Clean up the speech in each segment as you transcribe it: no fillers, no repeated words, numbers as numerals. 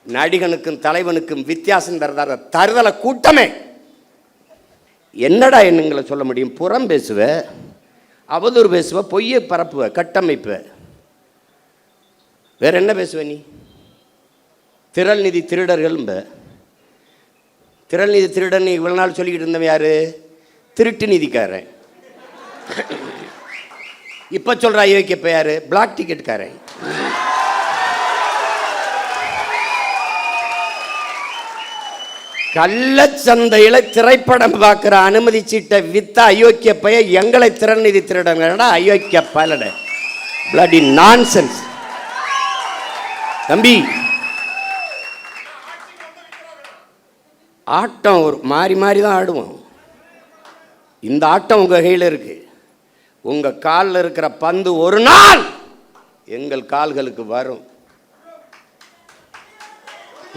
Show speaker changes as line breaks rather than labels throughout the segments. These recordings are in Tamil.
நடிகனுக்கும் தலைவனுக்கும் வித்தியாசம் தருதல கூட்டமே. என்னடா என்னங்களை சொல்ல முடியும்? புறம் பேசுவ, அவதூறு பேசுவ, பொய்யை பரப்புவ, கட்டமைப்ப, வேற என்ன பேசுவ நீ? திரள் நிதி திருடர்கள். திரள் நிதி திருடன் இவ்வளவு நாள் சொல்லிக்கிட்டு இருந்தவன் யாரு? திருட்டு நிதிக்காரன். இப்ப சொல்ற ஐயோக்கியப்ப யாரு? பிளாக் டிக்கெட்காரன். கள்ளச்சந்தையில திரைப்படம் பார்க்கிற அனுமதி சீட்டை வித்த அயோக்கிய பைய எங்களை திறன் நிதி திருடங்கடா அயோக்கிய பலட. Bloody nonsense. தம்பி, ஆட்டம் ஒரு மாறி மாறி தான் ஆடுவோம். இந்த ஆட்டம் உங்க கையில் இருக்கு. உங்க காலில் இருக்கிற பந்து ஒரு நாள் எங்கள் கால்களுக்கு வரும்.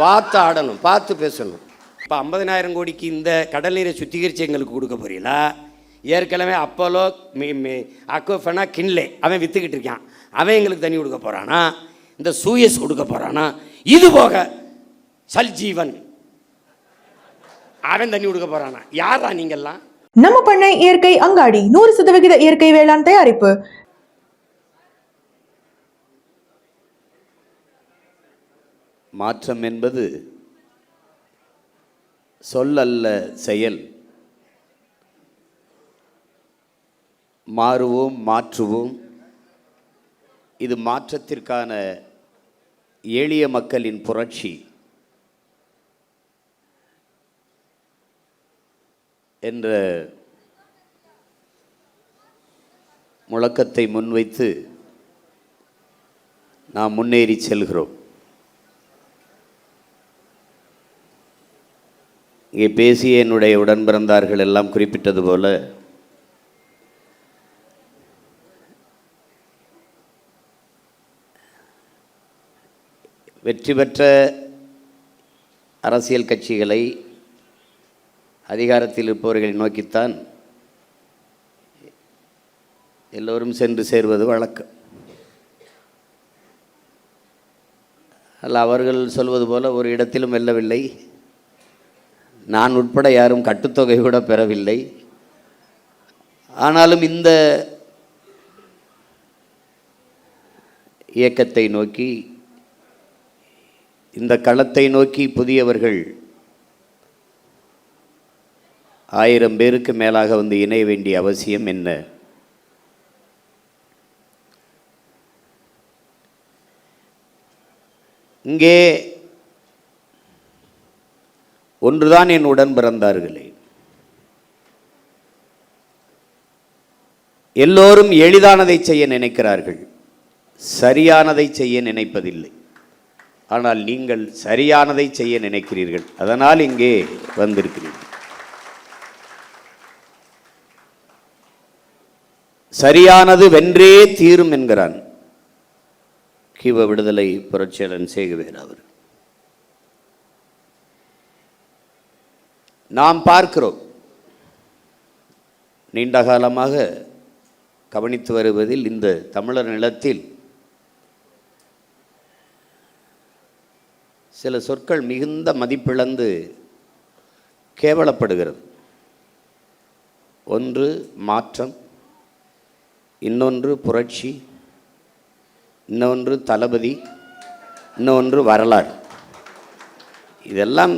பார்த்து ஆடணும், பார்த்து பேசணும். இப்போ 50,000 கோடிக்கு இந்த கடல் நீரை சுத்திகரித்து எங்களுக்கு கொடுக்க போறீங்களா? ஏற்கனவே அப்போலோ அக்வஃபனா கின்லே அவன் விற்றுக்கிட்டு இருக்கான். அவன் எங்களுக்கு தண்ணி கொடுக்க போகிறானா? இந்த சூயஸ் கொடுக்க போகிறானா? இது போக சல்ஜீவன் அவன் தண்ணி கொடுக்க போகிறானா? யாரா நீங்கள்லாம்?
நம்ம பண்ணை இயற்கை அங்காடி 100% இயற்கை வேளாண் தயாரிப்பு.
மாற்றம் என்பது சொல் அல்ல, செயல். மாறுவோம், மாற்றுவோம். இது மாற்றத்திற்கான எளிய மக்களின் புரட்சி என்ற முழக்கத்தை முன்வைத்து நாம் முன்னேறி செல்கிறோம். இங்கே பேசிய என்னுடைய உடன் பிறந்தார்கள் எல்லாம் குறிப்பிட்டது போல வெற்றி பெற்ற அரசியல் கட்சிகளை அதிகாரத்தில் இருப்பவர்களை நோக்கித்தான் எல்லோரும் சென்று சேர்வது வழக்கம். அல்ல, அவர்கள் சொல்வது போல ஒரு இடத்திலும் வெல்லவில்லை. நான் உட்பட யாரும் கட்டுத்தொகை கூட பெறவில்லை. ஆனாலும் இந்த இயக்கத்தை நோக்கி, இந்த களத்தை நோக்கி புதியவர்கள் 1000 பேருக்கு மேலாக வந்து இணைய வேண்டிய அவசியம் என்ன? இங்கே ஒன்றுதான் என் உடன் பிறந்தார்களே, எல்லோரும் எளிதானதை செய்ய நினைக்கிறார்கள், சரியானதை செய்ய நினைப்பதில்லை. ஆனால் நீங்கள் சரியானதை செய்ய நினைக்கிறீர்கள். அதனால் இங்கே வந்திருக்கிறீர்கள். சரியானது வென்றே தீரும் என்கிறான் கிவ விடுதலை புரட்சியாளன் சேகுவேர் அவர். நாம் பார்க்கிறோம், நீண்ட காலமாக கவனித்து வருவதில் இந்த தமிழர் நிலத்தில் சில சொற்கள் மிகுந்த மதிப்பிழந்து கேவலப்படுகிறது. ஒன்று மாற்றம், இன்னொன்று புரட்சி, இன்னொன்று தளபதி, இன்னொன்று வரலாறு. இதெல்லாம்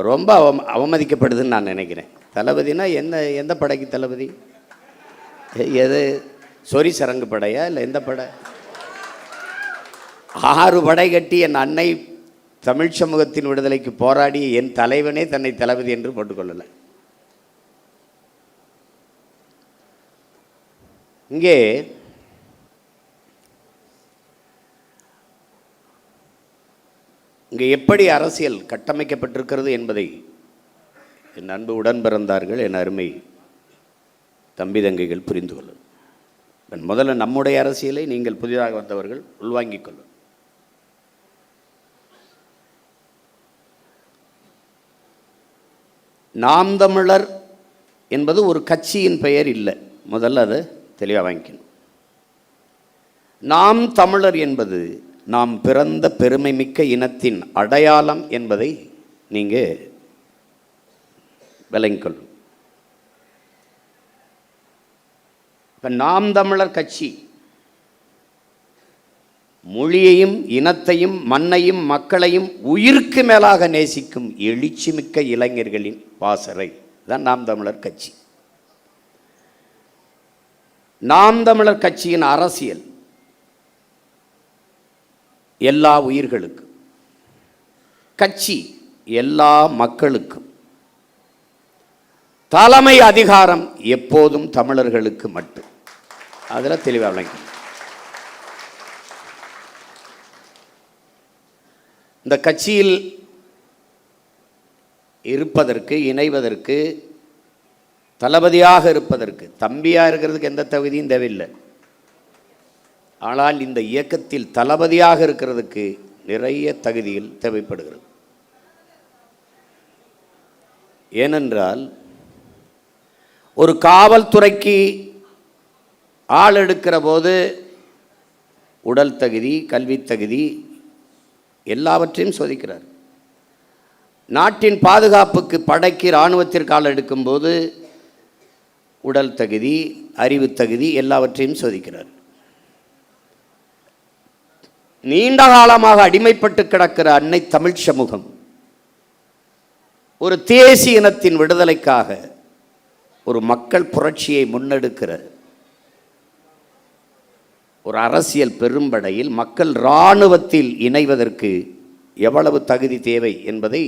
ரொம்ப அவமதிக்கப்படுதுன்னு நான் நினைக்கிறேன். தளபதினா என்ன? எந்த படைக்கு தளபதி? எது சொரி சரங்கு படையா இல்லை எந்த படை? 6 படை கட்டி என் அன்னை தமிழ் சமூகத்தின் விடுதலைக்கு போராடி என் தலைவனே தன்னை தளபதி என்று போட்டுக்கொள்ளலை. இங்கே எப்படி அரசியல் கட்டமைக்கப்பட்டிருக்கிறது என்பதை என் அன்பு உடன் பிறந்தார்கள், என் அருமை தம்பி தங்கைகள் புரிந்து கொள்ளும். முதல்ல நம்முடைய அரசியலை நீங்கள் புதிதாக வந்தவர்கள் உள்வாங்கிக் கொள்ளும். நாம் தமிழர் என்பது ஒரு கட்சியின் பெயர் இல்லை. முதல்ல அதை தெளிவாக வாங்கிக்கணும். நாம் தமிழர் என்பது நாம் பிறந்த பெருமை மிக்க இனத்தின் அடையாளம் என்பதை நீங்கள் விளங்கிக்கொள்ளும். இப்போ நாம் தமிழர் கட்சி மொழியையும் இனத்தையும் மண்ணையும் மக்களையும் உயிருக்கு மேலாக நேசிக்கும் எழுச்சி மிக்க இளைஞர்களின் பாசறை தான் நாம் தமிழர் கட்சி. நாம் தமிழர் கட்சியின் அரசியல் எல்லா உயிர்களுக்கும், கட்சி எல்லா மக்களுக்கும், தலைமை அதிகாரம் எப்போதும் தமிழர்களுக்கு மட்டும். அதில் தெளிவாக விளங்கி இந்த கட்சியில் இருப்பதற்கு, இணைவதற்கு, தளபதியாக இருப்பதற்கு, தம்பியாக இருக்கிறதுக்கு எந்த தகுதியும் தேவையில்லை. ஆனால் இந்த இயக்கத்தில் தளபதியாக இருக்கிறதுக்கு நிறைய தகுதிகள் தேவைப்படுகிறது. ஏனென்றால் ஒரு காவல்துறைக்கு ஆள் எடுக்கிற போது உடல் தகுதி, கல்வி தகுதி எல்லாவற்றையும் சோதிக்கிறார். நாட்டின் பாதுகாப்புக்கு, படைக்கு, இராணுவத்திற்கு ஆள் எடுக்கும்போது உடல் தகுதி, அறிவு தகுதி எல்லாவற்றையும் சோதிக்கிறார். நீண்ட காலமாக அடிமைப்பட்டு கிடக்கிற அன்னை தமிழ் சமூகம் ஒரு தேசிய இனத்தின் விடுதலைக்காக ஒரு மக்கள் புரட்சியை முன்னெடுக்கிற ஒரு அரசியல் பெரும்படையில் மக்கள் இராணுவத்தில் இணைவதற்கு எவ்வளவு தகுதி தேவை என்பதை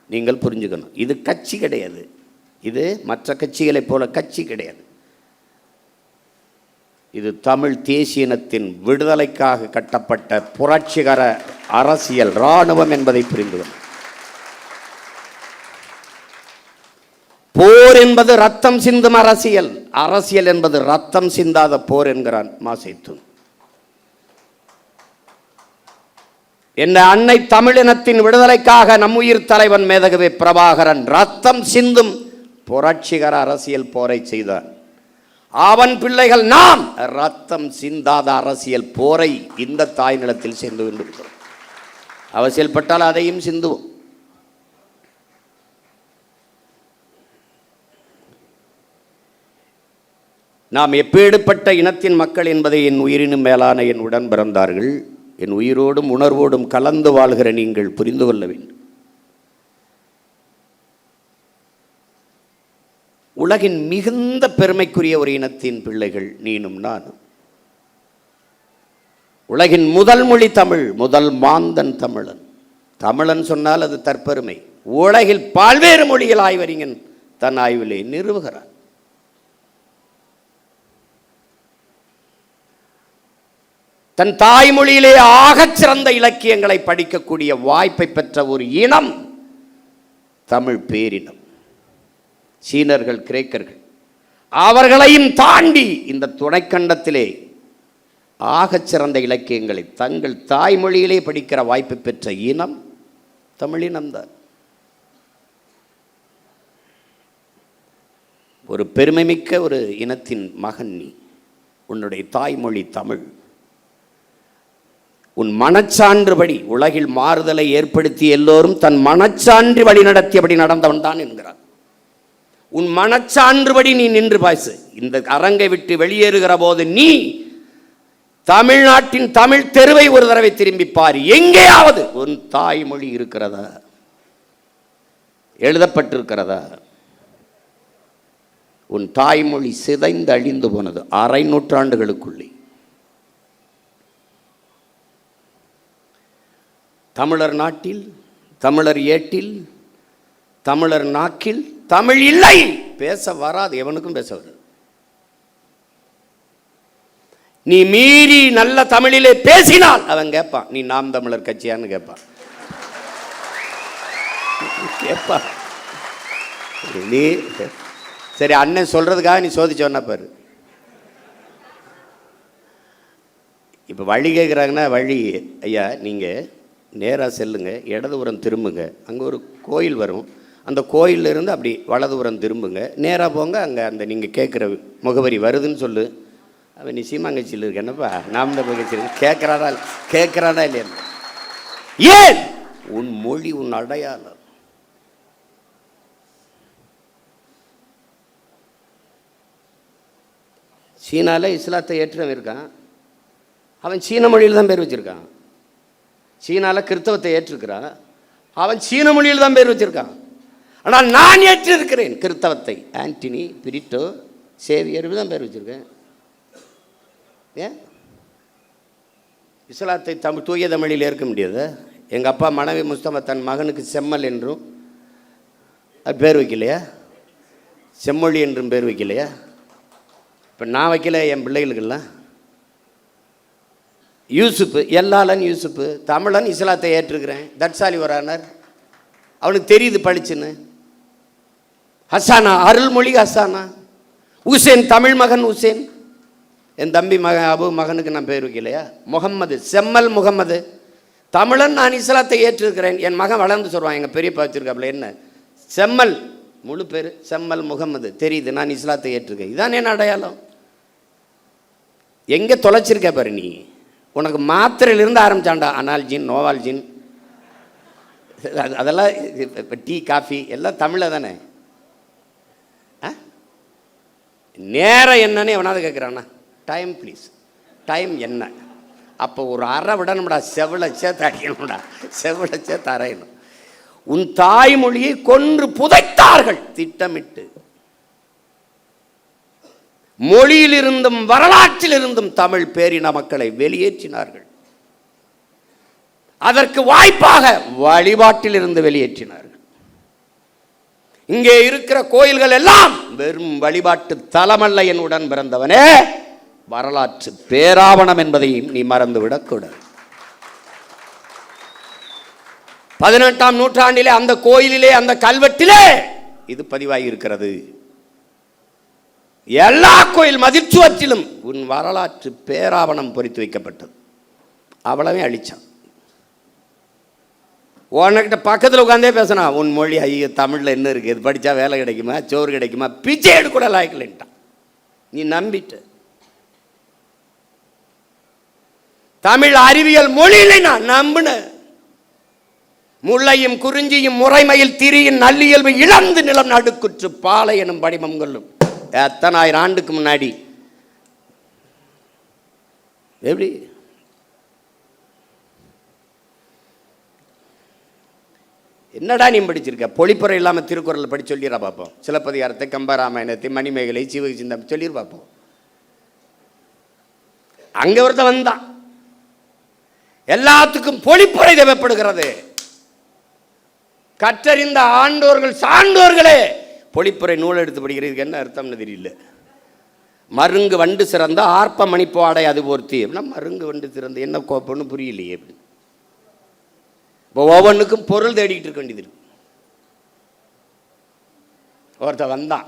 நீங்கள் புரிஞ்சுக்கணும். இது கட்சி கிடையாது. இது மற்ற கட்சிகளைப் போல கட்சி கிடையாது. இது தமிழ் தேசிய இனத்தின் விடுதலைக்காக கட்டப்பட்ட புரட்சிகர அரசியல் இராணுவம் என்பதை புரிந்து கொள்ளும். போர் என்பது ரத்தம் சிந்தும் அரசியல், அரசியல் என்பது ரத்தம் சிந்தாத போர் என்கிறான் மாசேத்து. என்ன அன்னை தமிழினத்தின் விடுதலைக்காக நம் உயிர் தலைவன் மேதகவி பிரபாகரன் ரத்தம் சிந்தும் புரட்சிகர அரசியல் போரை செய்தார். அவன் பிள்ளைகள் நாம் ரத்தம் சிந்தாத அரசியல் போரை இந்த தாய் நிலத்தில் செய்து கொண்டிருக்கிறோம். அவசியப்பட்டால் அதையும் சிந்துவோம். நாம் எப்பேடுபட்ட இனத்தின் மக்கள் என்பதை என் உயிரினும் மேலான என் உடன் பிறந்தார்கள், என் உயிரோடும் உணர்வோடும் கலந்து வாழ்கிற நீங்கள் புரிந்து கொள்ள வேண்டும். உலகின் மிகுந்த பெருமைக்குரிய ஒரு இனத்தின் பிள்ளைகள் நீனும் நானும். உலகின் முதல் மொழி தமிழ், முதல் மாந்தன் தமிழன். தமிழன் சொன்னால் அது தற்பெருமை. உலகில் பல்வேறு மொழிகள் ஆய்வறிஞன் தன் ஆய்விலே நிறுவுகிறார். தன் தாய்மொழியிலே ஆகச் சிறந்த இலக்கியங்களை படிக்கக்கூடிய வாய்ப்பை பெற்ற ஒரு இனம் தமிழ் பேரினம். சீனர்கள், கிரேக்கர்கள் அவர்களையும் தாண்டி இந்த துணைக்கண்டத்திலே ஆகச் சிறந்த இலக்கியங்களை தங்கள் தாய்மொழியிலே படிக்கிற வாய்ப்பு பெற்ற இனம் தமிழினம்தான். ஒரு பெருமைமிக்க ஒரு இனத்தின் மகன் நீ. உன்னுடைய தாய்மொழி தமிழ். உன் மனச்சான்றுபடி உலகில் மாறுதலை ஏற்படுத்தி எல்லோரும் தன் மனச்சான்று வழி நடத்தியபடி நடந்தவன் தான் என்கிறார். உன் மனச்சான்றுபடி நீ நின்று பாசு. இந்த அரங்கை விட்டு வெளியேறுகிற போது நீ தமிழ்நாட்டின் தமிழ் தெருவை ஒரு தடவை திரும்பி பார். எங்கேயாவது உன் தாய்மொழி இருக்கிறதா, எழுதப்பட்டிருக்கிறதா? உன் தாய்மொழி சிதைந்து அழிந்து போனது 6 நூற்றாண்டுகளுக்குள்ளே. தமிழர் நாட்டில், தமிழர் ஏட்டில், தமிழர் நாக்கில் தமிழ் இல்லை. பேச வராது, எவனுக்கும் பேச வராது. நீ மீறி நல்ல தமிழிலே பேசினால் அவன் கேட்பான், நீ நாம் தமிழர் கட்சியான்னு கேட்பான். கேட்பான். நீ சரி அண்ணன் சொல்றதுக்காக நீ சோதிச்சோன்னா பாரு. இப்போ வழி கேட்குறாங்கன்னா, வழி ஐயா நீங்கள் நேராக செல்லுங்க, இடதுபுறம் திரும்புங்க, அங்கே ஒரு கோயில் வரும், அந்த கோயிலிருந்து அப்படி வலதுபுறம் திரும்புங்க, நேராக போங்க, அங்கே அந்த நீங்கள் கேட்குற முகவரி வருதுன்னு சொல்லு. அவன் நீ சீமாங்கச்சியில் இருக்க என்னப்பா நாம் தான் கட்சியில் கேட்குறானா இல்லையா? ஏன்? உன் மொழி, உன் அடையாளம். சீனாவில் இஸ்லாத்தை ஏற்றவன் இருக்கான், அவன் சீன மொழியில் தான் பேர் வச்சுருக்கான். சீனாவில் கிறிஸ்தவத்தை ஏற்றிருக்கிறான், அவன் சீன மொழியில் தான் பேர் வச்சுருக்கான். ஆனால் நான் ஏற்றிருக்கிறேன் கிறிஸ்தவத்தை. ஆண்டனி, பிரிட்டோ, சேவியர் தான் பேர் வச்சுருக்கேன். ஏன் இஸ்லாத்தை தூய தமிழில் ஏற்க முடியாது? எங்கள் அப்பா மனைவி முஸ்தபா தன் மகனுக்கு செம்மல் என்றும் அது பேர் வைக்கலையா? செம்மொழி என்றும் பேர் வைக்கலையா? இப்போ நான் வைக்கல, என் பிள்ளைகளுக்கெல்லாம். யூசுப்பு, எல்லாலன் யூசுப்பு, தமிழன், இஸ்லாத்தை ஏற்றுக்கிறேன். தட்சாலி வரானார், அவனுக்கு தெரியுது படிச்சுன்னு. ஹசானா, அருள்மொழி ஹசானா. உசேன், தமிழ் மகன் உசேன். என் தம்பி மகன் அபு மகனுக்கு நான் பேர் வைக்கலையா? முகம்மது, செம்மல் முகம்மது. தமிழன், நான் இஸ்லாத்தை ஏற்றிருக்கிறேன். என் மகன் வளர்ந்து சொல்லுவான், எங்கள் பெரியப்பா வச்சிருக்காப்புல என்ன செம்மல், முழு பேர் செம்மல் முகம்மது. தெரியுது நான் இஸ்லாத்தை ஏற்றிருக்கேன். இதான் என் அடையாளம். எங்கே தொலைச்சிருக்க பாரு நீ. உனக்கு மாத்திரையிலிருந்து ஆரம்பிச்சான்டா, அனால்ஜின், நோவால்ஜின், அதெல்லாம் இப்போ டீ காஃபி எல்லாம் தமிழில் தானே. நேரம் என்னன்னு எவனாவது கேட்குறான்னா, டைம் ப்ளீஸ், டைம் என்ன? அப்போ ஒரு அறை விடணும்டா, செவிலச்சே தரையணும்டா, செவிலச்சே தரையணும். உன் தாய்மொழியை கொன்று புதைத்தார்கள் திட்டமிட்டு. மொழியிலிருந்தும் வரலாற்றிலிருந்தும் தமிழ் பேரின மக்களை வெளியேற்றினார்கள். அதற்கு வாய்ப்பாக வழிபாட்டில் இருந்து வெளியேற்றினார்கள். இங்கே இருக்கிற கோயில்கள் எல்லாம் வெறும் வழிபாட்டு தலமல்ல. என் உடன் பிறந்தவனே, வரலாற்று பேராவணம் என்பதையும் நீ மறந்துவிடக்கூடாது. 18ஆம் நூற்றாண்டிலே அந்த கோயிலிலே, அந்த கல்வெட்டிலே இது பதிவாகி இருக்கிறது. எல்லா கோயில் மதிர்ச்சுவற்றிலும் உன் வரலாற்று பேராவணம் பொறித்து வைக்கப்பட்டது. அவ்வளவே அழிச்சான். உனக்கிட்ட பக்கத்தில் உட்காந்தே பேசினா, உன் மொழி ஐயோ தமிழில் என்ன இருக்குது, இது படித்தா வேலை கிடைக்குமா, சோறு கிடைக்குமா, பிச்சை எடுக்கூட லாய்க்கலன்ட்டான். நீ நம்பிட்டு தமிழ் அறிவியல் மொழியில நான் நம்பின. முல்லையும் குறிஞ்சியும் முறைமையில் திரியின் நல்லியல்பு இழந்து நிலம் நடுக்குற்று பாலை எனும் படிமம் கொள்ளும். எத்தனை ஆயிரம் ஆண்டுக்கு முன்னாடி எப்படி என்னடா நீ படிச்சிருக்க? பொழிப்புரை இல்லாமல் திருக்குறள் படி சொல்லிடுறா பார்ப்போம். சிலப்பதிகாரத்தை, கம்பராமாயணத்தை, மணிமேகலை, சிவகி சிந்தம் சொல்லிடு பார்ப்போம். அங்கே ஒருத்த வந்தான். எல்லாத்துக்கும் பொழிப்புரை தேவைப்படுகிறது. கற்றறிந்த ஆண்டோர்கள் சான்றோர்களே பொழிப்புரை நூல் எடுத்து படிக்கிறதுக்கு என்ன அர்த்தம்னு தெரியல. மருங்கு வண்டு சிறந்த ஆர்ப்ப மணிப்பாடை அது போர்த்தி அப்படின்னா, மருங்கு வண்டு சிறந்த என்ன கோப்பன்னு புரியலையே. எப்படி இப்போ ஒவ்வொன்றுக்கும் பொருள் தேடிக்கிட்டு இருக்க வேண்டியது இருக்கு. ஒருத்த வந்தான்,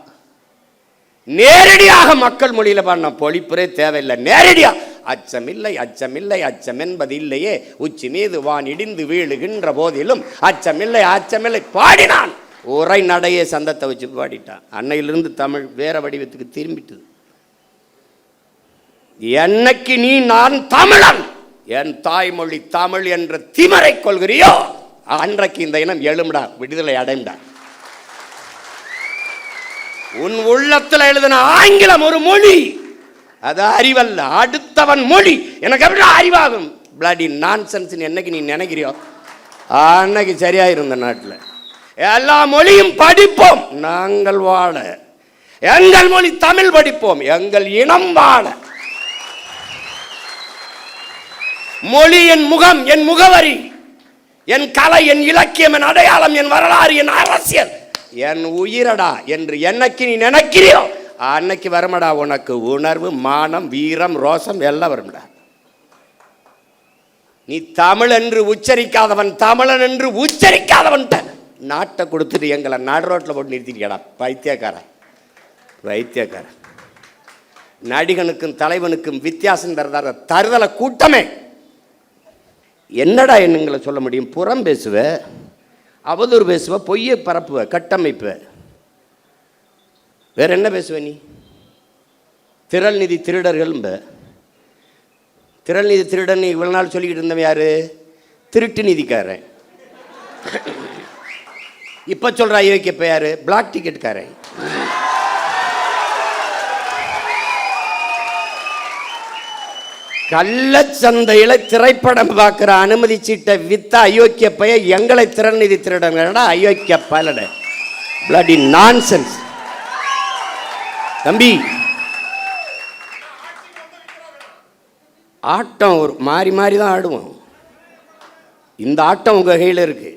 நேரடியாக மக்கள் மொழியில் பாடின பொழிப்புரை தேவையில்லை. நேரடியா அச்சமில்லை, அச்சமில்லை, அச்சம் என்பது இல்லையே, உச்சி மீது வான் இடிந்து வீழுகின்ற போதிலும் அச்சமில்லை, அச்சமில்லை பாடினான். உரை நடையே சந்தத்தை வச்சு பாடிட்டான். அன்னையிலிருந்து தமிழ் வேற வடிவத்துக்கு திரும்பிட்டு. என்னைக்கு நீ நான் தமிழன், என் தாய்மொழி தமிழ் என்ற திமரை கொள்கிறியோ, அன்றைக்கு இந்த இனம் எழும்டா, விடுதலை அடைந்தா. உன் உள்ளத்தில் எழுதின ஆங்கிலம் ஒரு மொழி, அது அறிவல்ல, அடுத்தவன் மொழி. எனக்கு எப்படி அறிவாகும்? பிளடி நான்சென்ஸ் என்னைக்கு நீ நினைக்கிறியோ அன்னைக்கு சரியாயிருந்த நாட்டில் எல்லா மொழியும் படிப்போம். நாங்கள் வாழ எங்கள் மொழி தமிழ் படிப்போம். எங்கள் இனம் வாழ. மொழி என் முகம், என் முகவரி, என் கலை, என் இலக்கியம், என் அடையாளம், என் வரலாறு, என் அரசியல், என் உயிரடா என்று என்னைக்கு நீ நினைக்கிறியோ அன்னைக்கு வருமடா உனக்கு உணர்வு, மானம், வீரம், ரோசம் எல்லாம் வரும்டா. நீ தமிழ் என்று உச்சரிக்காதவன், தமிழன் என்று உச்சரிக்காதவன் நாட்டை கொடுத்துட்டு எங்களை நடு ரோட்டில் போட்டு நிறுத்திட்டியடா பைத்தியக்காரன். வைத்தியக்காரன் நடிகனுக்கும் தலைவனுக்கும் வித்தியாசம் தருதல கூட்டமே. என்னடா என்னங்களை சொல்ல முடியும்? புறம் பேசுவ, அவதூறு பேசுவ, பொய்யை பரப்புவ, கட்டமைப்ப, வேற என்ன பேசுவ நீ? திரள் நிதி திருடர்கள். திரள் நிதி திருடன் இவ்வளோ நாள் சொல்லிக்கிட்டு இருந்தவன் யாரு? திருட்டு நிதிக்காரன். இப்போ சொல்கிற ஐயோக்கியப்ப யாரு? பிளாக் டிக்கெட்காரன். கள்ளச்சந்தையில் திரைப்படம் பார்க்குற அனுமதி சீட்டை வித்த அயோக்கிய பைய எங்களை திறன் நிதி திருடங்கடா அயோக்கிய பலட. Bloody nonsense. தம்பி, ஆட்டம் ஒரு மாறி மாறி தான் ஆடுவோம். இந்த ஆட்டம் உங்கள் கையில் இருக்கு.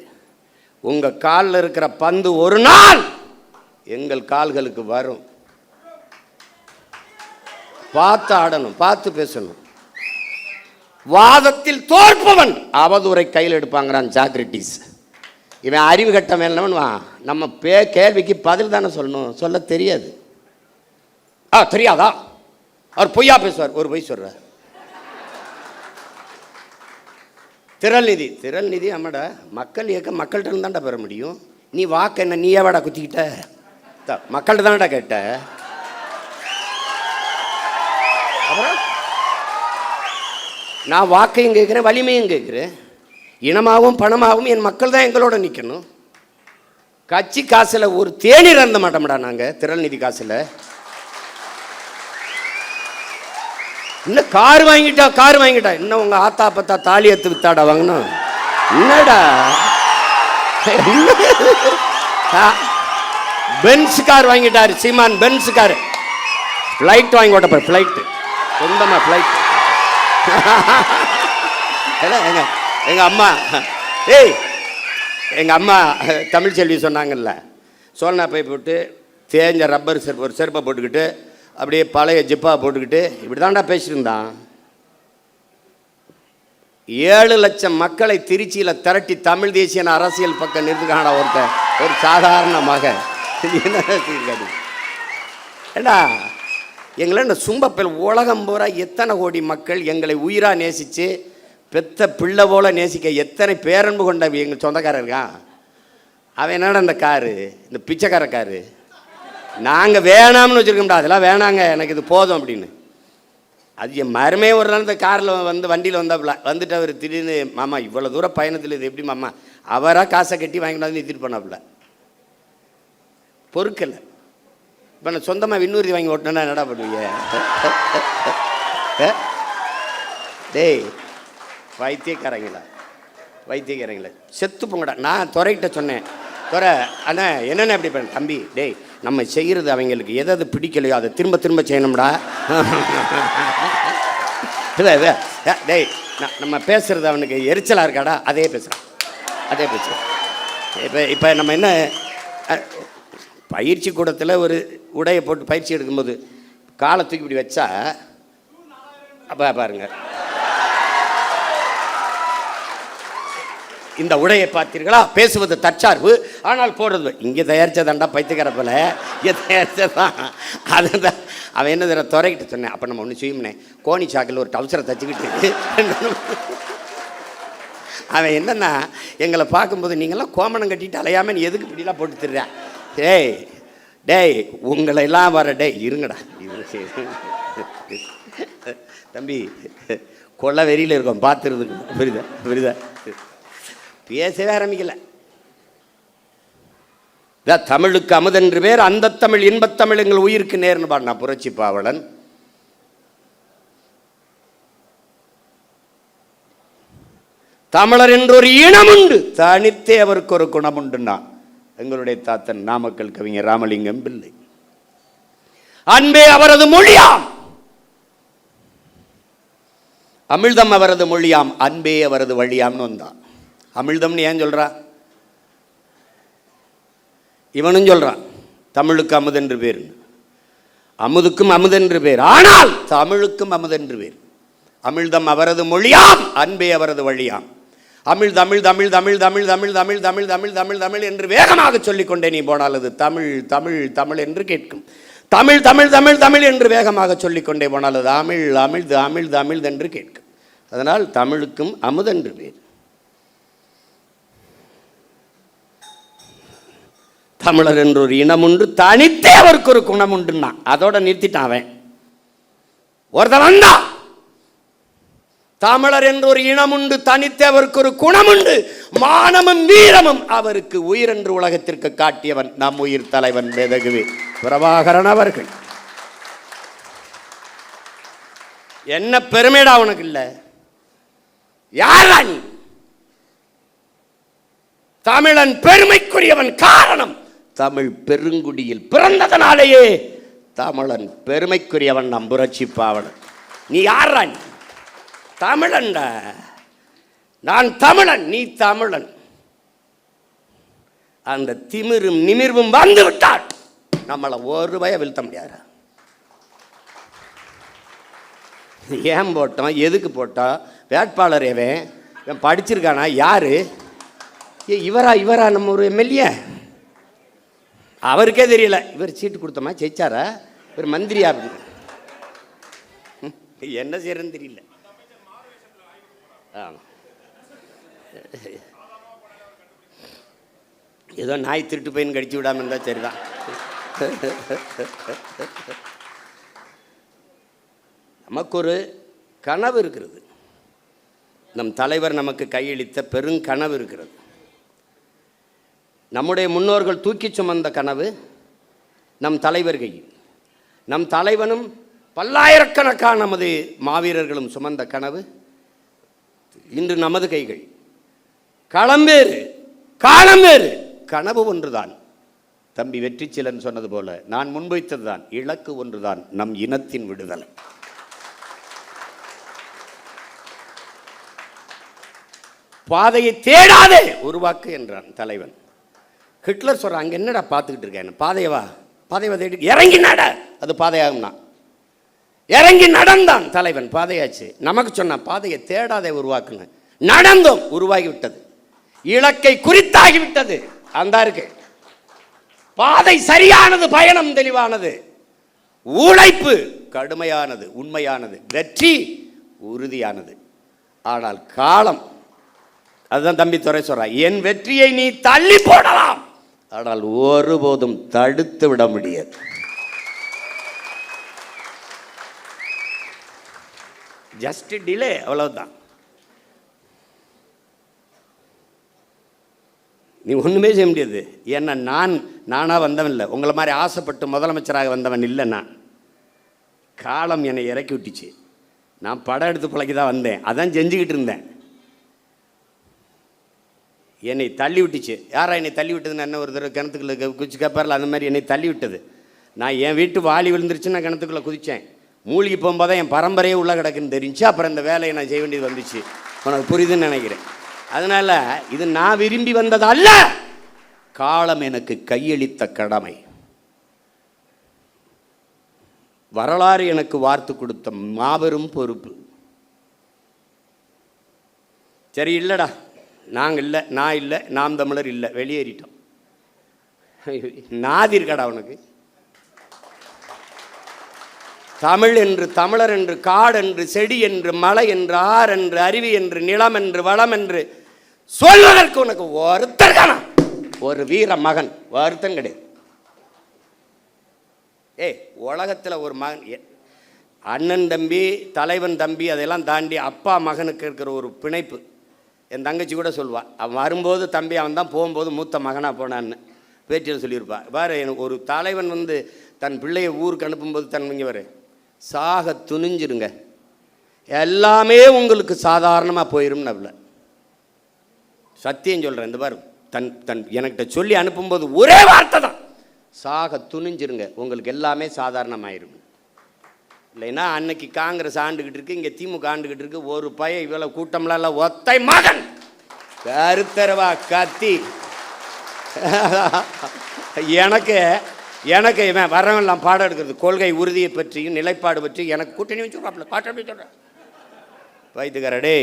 உங்கள் காலில் இருக்கிற பந்து ஒரு நாள் எங்கள் கால்களுக்கு வரும். பார்த்து ஆடணும், பார்த்து பேசணும். வாதத்தில் தோற்பவன் அவதூறை கையில் எடுப்பாங்கிறான் சாக்ரட்டிஸ். இவன் அறிவு கட்ட மேலவன். நம்ம கேள்விக்கு பதில் தானே சொல்லணும், சொல்ல தெரியாது. தெரியாதா? அவர் பொய்யா பேசுவார், ஒரு பொய் சொல்றார். திரள் நிதி ஆமாடா, மக்கள் இயக்கம் மக்கள்கிட்ட இருந்தாண்டா பெற முடியும். நீ வாக்கு என்ன நீயே வாடா குத்திக்கிட்ட? மக்கள்கிட்ட தானடா கேட்ட. அப்புறம் நான் வாக்கையும் கேட்குறேன், வலிமையும் கேட்குறேன். இனமாகவும் பணமாகவும் என் மக்கள் தான் எங்களோட நிற்கணும். கட்சி காசில் ஒரு தேநீர் இருந்த மாட்டோம்டா நாங்கள். திரள் நிதி காசில் இன்னும் கார் வாங்கிட்டா இன்னும் உங்கள் ஆத்தா பத்தா தாலி எடுத்து வித்தாடா வாங்கணும். என்னடா பென்ஸ் கார் வாங்கிட்டாரு சீமான். பென்ஸ் கார் ஃப்ளைட் வாங்கி ஓட்டப்ப ஃப்ளைட்டு சொந்தமாக ஃப்ளைட். எங்கள் அம்மா எங்கள் அம்மா தமிழ் செல்வி சொன்னாங்கல்ல, சோழனா பை போட்டு தேஞ்ச ரப்பர் செருப்பு ஒரு செருப்பை போட்டுக்கிட்டு அப்படியே பழைய ஜிப்பா போட்டுக்கிட்டு இப்படி தான்டா பேசியிருந்தான். 7 லட்சம் மக்களை திருச்சியில் திரட்டி தமிழ் தேசிய அரசியல் பக்கம் நிறுத்துக்கான ஒருத்தர், ஒரு சாதாரண மகன். ஏண்டா எங்களை இந்த சும்பப்பில் உலகம் பூரா எத்தனை கோடி மக்கள் எங்களை உயிராக நேசித்து பெத்த பிள்ளை போல நேசிக்க எத்தனை பேரன்பு கொண்ட எங்கள் சொந்தக்காரர் இருக்கான். அவன் என்னடா இந்த காரு, இந்த பிச்சைக்கார காரு நாங்கள் வேணாம்னு வச்சுருக்கோம்டா. அதெல்லாம் வேணாங்க, எனக்கு இது போதும் அப்படின்னு. அது என் மருமே ஒரு நாள் இந்த காரில் வண்டியில் வந்தாப்புல வந்துட்டு அவர் திடீர்னு, மாமா இவ்வளோ தூரம் பயணத்தில் இது எப்படி மாமா? அவராக காசை கட்டி வாங்கிட்டு வந்து நிறுத்திட்டு பண்ணாப்புல. பொறுக்கலை. இப்போ நான் சொந்தமாக விண்ணூர்த்தி வாங்கி ஓட்டினா என்னடா பண்ணுவீங்க? டேய் வைத்தியக்காரங்களா செத்து போங்கடா. நான் துறைகிட்ட சொன்னேன், துறை அண்ணா என்னென்ன எப்படி பண்ண தம்பி, டேய் நம்ம செய்கிறது அவங்களுக்கு எதாவது பிடிக்கலையோ அதை திரும்ப திரும்ப செய்யணும்டா. டேய் நம்ம பேசுகிறது அவனுக்கு எரிச்சலாக இருக்காடா, அதே பேசுகிறான். இப்போ நம்ம என்ன பயிற்சி கூடத்தில் ஒரு உடையை போட்டு பயிற்சி எடுக்கும்போது காலை தூக்கி இப்படி வச்சா அப்போ பாருங்க, இந்த உடையை பார்த்தீர்களா, பேசுவது தற்சார்பு ஆனால் போடுறது இங்கே தயாரித்ததாண்டா பைத்துக்கிறப்பல இங்கே தயாரித்ததான். அதுதான் அவன் என்ன தர துறைக்கிட்ட சொன்னேன். அப்போ நம்ம ஒன்று செய்யும்னே, கோணி சாக்கில் ஒரு டவுசரை தச்சுக்கிட்டு அவன் என்னன்னா எங்களை பார்க்கும்போது நீங்களாம் கோமணம் கட்டிட்டு அலையாமல் நீ எதுக்கு இப்படிலாம் போட்டு தர்றேன்? டேய் உங்களை எல்லாம் வர இருங்கடா தம்பி, கொள்ள வெறியில் இருக்கோம் பார்த்துருதுக்கு. புரியுதா? பேசவே ஆரம்பிக்கல. தமிழுக்கு அமுதென்று பேர், அந்த தமிழ் இன்பத்தமிழ் எங்கள் உயிருக்கு நேர்னு பாடினா புரட்சி பாவலன். தமிழர் என்று ஒரு இனம் உண்டு, தனித்தே அவருக்கு ஒரு குணம் உண்டுன்னா எங்களுடைய தாத்தன் நாமக்கல் கவிஞர் ராமலிங்கம் பிள்ளை. அன்பே அவரது மொழியாம், அமிழ்தம் அவரது மொழியாம், அன்பே அவரது வழியாம்னு வந்தான். அமிழ்தம்னு ஏன் சொல்றா? இவனும் சொல்றான் தமிழுக்கு அமுதென்று பேர், அமுதுக்கும் அமுதென்று பேர், ஆனால் தமிழுக்கும் அமுதென்று பேர். அமிழ்தம் அவரது மொழியாம், அன்பே அவரது வழியாம். தமிழ் தமிழ் தமிழ் தமிழ் தமிழ் தமிழ் தமிழ் தமிழ் தமிழ் தமிழ் தமிழ் என்று வேகமாக சொல்லிக்கொண்டே நீ போனால் அது தமிழ் தமிழ் தமிழ் என்று கேட்கும். தமிழ் தமிழ் தமிழ் தமிழ் என்று வேகமாக சொல்லிக்கொண்டே போனால் அது அமிழ் அமிழ்து அமிழ்து அமிழ்து என்று கேட்கும். அதனால் தமிழுக்கும் அமுதென்று பேர். தமிழர் என்று ஒரு இனம் உண்டு, தனித்தே அவருக்கு ஒரு குணம் உண்டுன்னா அதோட நிறுத்திட்டான் அவன். ஒருத்தன் வந்தா தமிழர் என்று ஒரு இனம் உண்டு, தனித்து அவருக்கு ஒரு குணம் உண்டு, மானமும் வீரமும் அவருக்கு உயிர் என்று உலகத்திற்கு காட்டியவன் நம் உயிர் தலைவன் மேதகுவே பிரபாகரன் அவர்கள். என்ன பெருமைடா உனக்கு இல்ல? யாரா நீ? தமிழன் பெருமைக்குரியவன். காரணம் தமிழ் பெருங்குடியில் பிறந்ததனாலேயே தமிழன் பெருமைக்குரியவன். நம் புரட்சி பாவலன். நீ யாரா? நீ தமிழன்டா. நான் தமிழன், நீ தமிழன். அந்த திமிரும் நிமிர்வும் வந்து விட்டால் நம்மளை ஒரு பய வீழ்த்த முடியாது. ஏன் போட்டோம், எதுக்கு போட்டோம், வேட்பாளர் எவன் படிச்சிருக்கானா, யாரு இவரா நம்ம ஒரு எம்எல்ஏ, அவருக்கே தெரியல. இவர் சீட்டு கொடுத்தோமா, ஜெயிச்சாரா, இவர் மந்திரியா, என்ன செய்யறதுன்னு தெரியல. ஏதோ நாய் திருட்டு பையன் கடிச்சு விடாம இருந்தா சரிதான். நமக்கு ஒரு கனவு இருக்கிறது. நம் தலைவர் நமக்கு கையளித்த பெருங்கனவு இருக்கிறது. நம்முடைய முன்னோர்கள் தூக்கி சுமந்த கனவு நம் தலைவர் கையில். நம் தலைவனும் பல்லாயிரக்கணக்கான நமது மாவீரர்களும் சுமந்த கனவு இன்று நமது கைகள். களம் வேறு, காலம் வேறு, கனவு ஒன்றுதான். தம்பி வெற்றிச்செலன் சொன்னது போல நான் முன்வைத்ததுதான், இலக்கு ஒன்றுதான், நம் இனத்தின் விடுதலை. பாதையை தேடாதே உருவாக்கு என்றான் தலைவன். ஹிட்லர் சொல்றான், அங்க என்னடா பார்த்துக்கிட்டு இருக்கேன், பாதையவா தேடி இறங்கி நட, அது பாதையாகும்னா. இறங்கி நடந்தான் தலைவன், பாதையாச்சு. நமக்கு சொன்னான் பாதையை தேடாதே உருவாக்குன்னு. நடந்தோம், உருவாகிவிட்டது, இலக்கை குறித்தாகிவிட்டது. அந்த இருக்கு பாதை சரியானது, பயணம் தெளிவானது, உழைப்பு கடுமையானது, உண்மையானது, வெற்றி உறுதியானது. ஆனால் காலம், அதுதான் தம்பி துரை சொல்றான், என் வெற்றியை நீ தள்ளி போடலாம், ஆனால் ஒருபோதும் தடுத்து விட முடியாது. ஜஸ்ட் டிலே, அவ்வளவுதான். நீ ஒண்ணுமே செய்ய முடியாது. ஏன்னா நானா வந்தவன் இல்லை, உங்களை மாதிரி ஆசைப்பட்டு முதலமைச்சராக வந்தவன் இல்லை. நான் காலம் என்னை இறக்கி விட்டுச்சு. நான் படம் எடுத்து பிழைக்கு தான் வந்தேன், அதான் செஞ்சுக்கிட்டு இருந்தேன். என்னை தள்ளி விட்டுச்சு. யாரா என்னை தள்ளி விட்டதுன்னு என்ன ஒரு தடவை கிணத்துக்குள்ள குச்சி கேட்பார்ல, அந்த மாதிரி என்னை தள்ளி விட்டது. நான் என் வீட்டு வாலி விழுந்துருச்சு, நான் கிணத்துக்குள்ளே குதித்தேன். மூழ்கி போகும்போது என் பரம்பரையே உள்ள கிடக்குன்னு தெரிஞ்சு அப்புறம் இந்த வேலையை நான் செய்ய வேண்டியது வந்துச்சு. உனக்கு புரியுதுன்னு நினைக்கிறேன். அதனால் இது நான் விரும்பி வந்தது அல்ல, காலம் எனக்கு கையளித்த கடமை. வரலாறு எனக்கு வார்த்து கொடுத்த மாபெரும் பொறுப்பு. சரி, இல்லைடா, நாங்கள் இல்லை, நான் இல்லை, நாம் தமிழர் இல்லை, வெளியேறிட்டோம். நாதி இருக்கடா உனக்கு? தமிழ் என்று, தமிழர் என்று, காடு என்று, செடி என்று, மலை என்று, ஆறு என்று, அருவி என்று, நிலம் என்று, வளம் என்று சொல்வதற்கு உனக்கு ஒருத்தர் காணோம். ஒரு வீர மகன் ஒருத்தன் கிடையாது. உலகத்தில் ஒரு மகன், அண்ணன் தம்பி, தலைவன் தம்பி, அதெல்லாம் தாண்டி அப்பா மகனுக்கு இருக்கிற ஒரு பிணைப்பு. என் தங்கச்சி கூட சொல்லுவாள், அவன் வரும்போது தம்பி அவன் தான், போகும்போது மூத்த மகனாக போனான்னு பேட்டியில் சொல்லியிருப்பா. வேறு எனக்கு ஒரு தலைவன் தன் பிள்ளையை ஊருக்கு அனுப்பும்போது இங்கே வரு, சாக துணிஞ்சிருங்க, எல்லாமே உங்களுக்கு சாதாரணமாக போயிடும். நவல சத்தியம் சொல்கிறேன். இந்த பாரு, தன் எனக்கிட்ட சொல்லி அனுப்பும்போது ஒரே வார்த்தை தான், சாக துணிஞ்சிருங்க, உங்களுக்கு எல்லாமே சாதாரணமாயிரும். இல்லைன்னா அன்னைக்கு காங்கிரஸ் ஆண்டுகிட்டு இருக்கு, இங்கே திமுக ஆண்டுகிட்டு இருக்கு, ஒரு பையன் இவ்வளோ கூட்டம்லாம் இல்லை, ஒத்தை மகன் கருத்தரவா கத்தி. எனக்கு இவன் வரவெல்லாம் பாடம் எடுக்கிறது, கொள்கை உறுதியை பற்றியும் நிலைப்பாடு பற்றி எனக்கு கூட்டணி வச்சுருப்பாப்ல, பாட்டு அப்படி சொல்கிறேன். வைத்துக்காரடே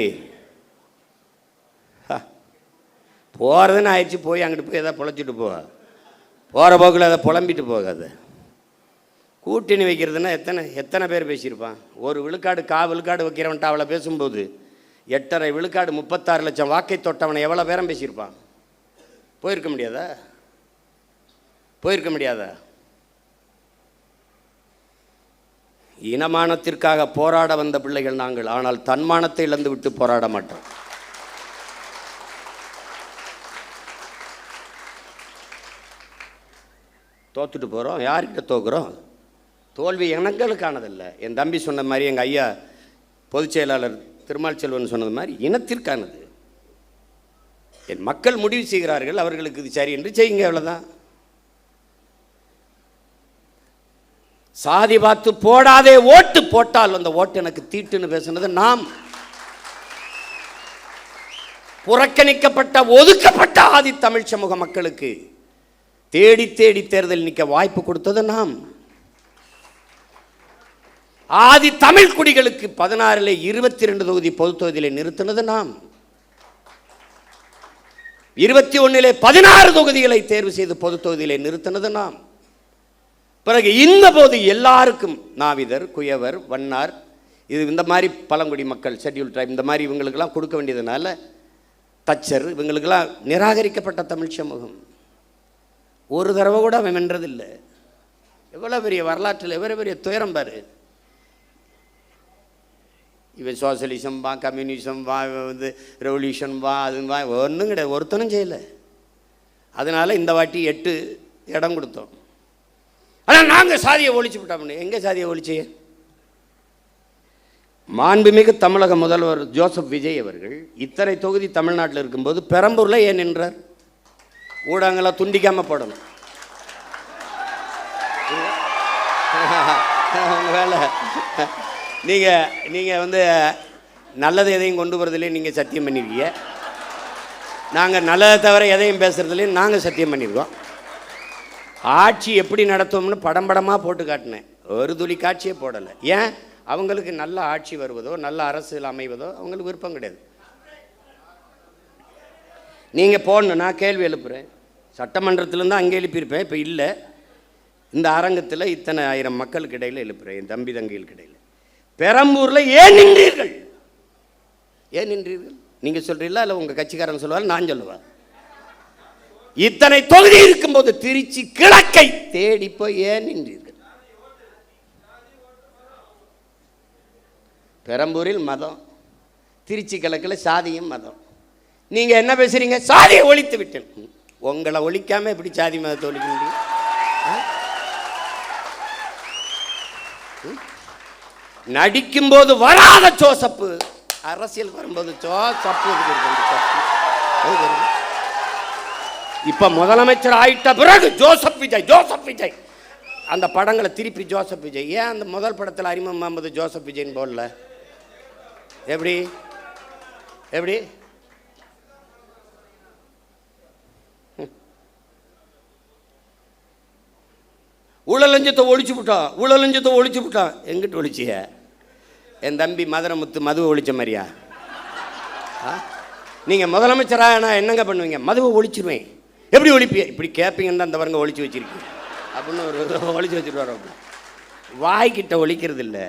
போகிறதுன்னு ஆயிடுச்சு, போய் அங்கிட்டு போய் எதாவது பொழைச்சிட்டு போக, போகிற போக்கில் அதை புலம்பிட்டு போகாது. கூட்டணி வைக்கிறதுனா எத்தனை பேர் பேசியிருப்பான்? ஒரு விழுக்காடு விழுக்காடு வைக்கிறவன்ட்டு அவளை பேசும்போது 8.5 விழுக்காடு 36 லட்சம் வாக்கை தொட்டவனை எவ்வளோ பேரம் பேசியிருப்பான்? போயிருக்க முடியாதா? இனமானத்திற்காக போராட வந்த பிள்ளைகள் நாங்கள். ஆனால் தன்மானத்தை இழந்து விட்டு போராட மாட்டோம். தோத்துட்டு போகிறோம். யார்கிட்ட தோக்குறோம்? தோல்வி எங்களுக்கானதில்லை. என் தம்பி சொன்ன மாதிரி, எங்கள் ஐயா பொதுச் செயலாளர் திருமால் செல்வன் சொன்னது மாதிரி, இனத்திற்கானது. என் மக்கள் முடிவு செய்கிறார்கள், அவர்களுக்கு இது சரி என்று செய்யுங்க, அவ்வளோதான். சாதி பார்த்து போடாதே ஓட்டு, போட்டால் அந்த ஓட்டு எனக்கு தீட்டுன்னு பேசுனது நாம். புறக்கணிக்கப்பட்ட ஒதுக்கப்பட்ட ஆதி தமிழ் சமூக மக்களுக்கு தேடி தேடி தேர்தல் நிற்க வாய்ப்பு கொடுத்தது நாம். ஆதி தமிழ் குடிகளுக்கு 16 22 தொகுதி பொது தொகுதியிலே நிறுத்தினது நாம். 21 16 தொகுதிகளை தேர்வு செய்து பொது தொகுதியிலே நிறுத்தினது நாம். பிறகு இந்த போது எல்லாருக்கும் நாவிதர், குயவர், வண்ணார், இது இந்த மாதிரி பழங்குடி மக்கள், ஷெட்யூல் ட்ரைப், இந்த மாதிரி இவங்களுக்கெல்லாம் கொடுக்க வேண்டியதுனால, தச்சர், இவங்களுக்கெல்லாம் நிராகரிக்கப்பட்ட தமிழ் சமூகம். ஒரு தடவை கூட அவன் வென்றதில்லை. எவ்வளோ பெரிய வரலாற்றில் எவ்வளோ பெரிய துயரம் பாரு. இவன் சோசியலிசம் வா, கம்யூனிசம் வா, வந்து ரெவல்யூஷன் வா, அது வா, ஒன்றும் கிடையாது, ஒருத்தனும் செய்யலை. அதனால் இந்த வாட்டி 8 இடம் கொடுத்தோம். ஆனால் நாங்கள் சாதியை ஒழிச்சு விட்டோம்னு. எங்கே சாதியை ஒழிச்சு? மாண்புமிகு தமிழக முதல்வர் ஜோசப் விஜய் அவர்கள் இத்தனை தொகுதி தமிழ்நாட்டில் இருக்கும்போது பெரம்பூரில் ஏன் நின்றார்? ஊடகங்களை துண்டிக்காமல் போடணும். வேலை நீங்கள் வந்து நல்லது எதையும் கொண்டு வரதுலேயே நீங்கள் சத்தியம் பண்ணியிருக்கீங்க. நாங்கள் நல்லதை தவிர எதையும் பேசுகிறதுலேயும் நாங்கள் சத்தியம் பண்ணியிருக்கோம். ஆட்சி எப்படி நடத்துவோம்னு படம் படமாக போட்டு காட்டினேன். ஒரு துளி காட்சியே போடலை. ஏன்? அவங்களுக்கு நல்ல ஆட்சி வருவதோ, நல்ல அரசியல் அமைவதோ அவங்களுக்கு விருப்பம் கிடையாது. நீங்கள் போடணும், நான் கேள்வி எழுப்புகிறேன். சட்டமன்றத்திலேருந்து அங்கே எழுப்பியிருப்பேன், இப்போ இல்லை. இந்த அரங்கத்தில் இத்தனை ஆயிரம் மக்களுக்கு இடையில் எழுப்புகிறேன், என் தம்பி தங்கைகளுக்கு இடையில். பெரம்பூரில் ஏன் நின்றீர்கள்? ஏன் நின்றீர்கள்? நீங்கள் சொல்கிறீங்களா இல்லை உங்கள் கட்சிக்காரன் சொல்லுவாள், நான் சொல்லுவேன்? இத்தனை தொகுதி இருக்கும்போது திருச்சி கிழக்கை தேடி போய் ஏன் நின்றீர்கள்? பெரம்பூரில் மதம், திருச்சி கிழக்கில் சாதியும் மதம். நீங்கள் என்ன பேசுகிறீங்க? சாதியை ஒழித்து விட்டேன். உங்களை ஒழிக்காமல் எப்படி சாதி மதத்தை ஒழிக்க முடியும்? நடிக்கும்போது வராத ஜோசப்பு, அரசியல் வரும்போது ஜோசப்பு. இப்ப முதலமைச்சர் ஆயிட்ட பிறகு ஜோசப் விஜய், ஜோசப் விஜய், அந்த படங்களை திருப்பி ஜோசப் விஜய். ஏன் அந்த முதல் படத்தில் அறிமுகம் முகமது ஜோசப் விஜய்ன்னு போடல? எப்படி எப்படி? ஊழலஞ்சத்தை ஒழிச்சு விட்டான், ஊழலஞ்சத்தை ஒழிச்சு விட்டான். எங்கிட்ட ஒழிச்சிய? என் தம்பி மதுரமுத்து மதுவை ஒழிச்ச மாதிரியா? நீங்கள் முதலமைச்சராக நான் என்னங்க பண்ணுவீங்க? மதுவை ஒழிச்சிருவேன். எப்படி ஒழிப்பிய? இப்படி கேட்பீங்கன்னு தான் அந்த வரங்க ஒழிச்சு வச்சிருக்கீங்க அப்படின்னு ஒரு ஒழிச்சு வச்சுட்டு வரோம். வாய்க்கிட்ட ஒழிக்கிறது இல்லை.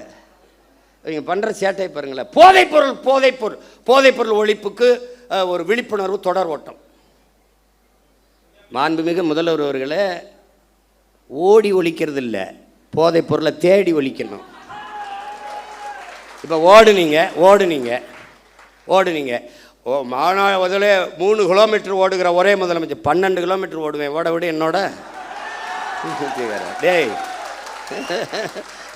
இவங்க பண்ணுற சேட்டை பாருங்களேன். போதைப்பொருள், போதைப்பொருள், போதைப்பொருள் ஒழிப்புக்கு ஒரு விழிப்புணர்வு தொடர் ஓட்டம். மாண்புமிகு முதல்வர் அவர்களே, ஓடி ஒழிக்கிறது இல்லை, போதைப் பொருளை தேடி ஒழிக்கணும். இப்போ ஓடுனீங்க மாநாடு 3 கிலோமீட்டர் ஓடுகிற ஒரே முதலமைச்சர் 12 கிலோமீட்டர் ஓடுவேன். ஓட விட என்னோட டேய்,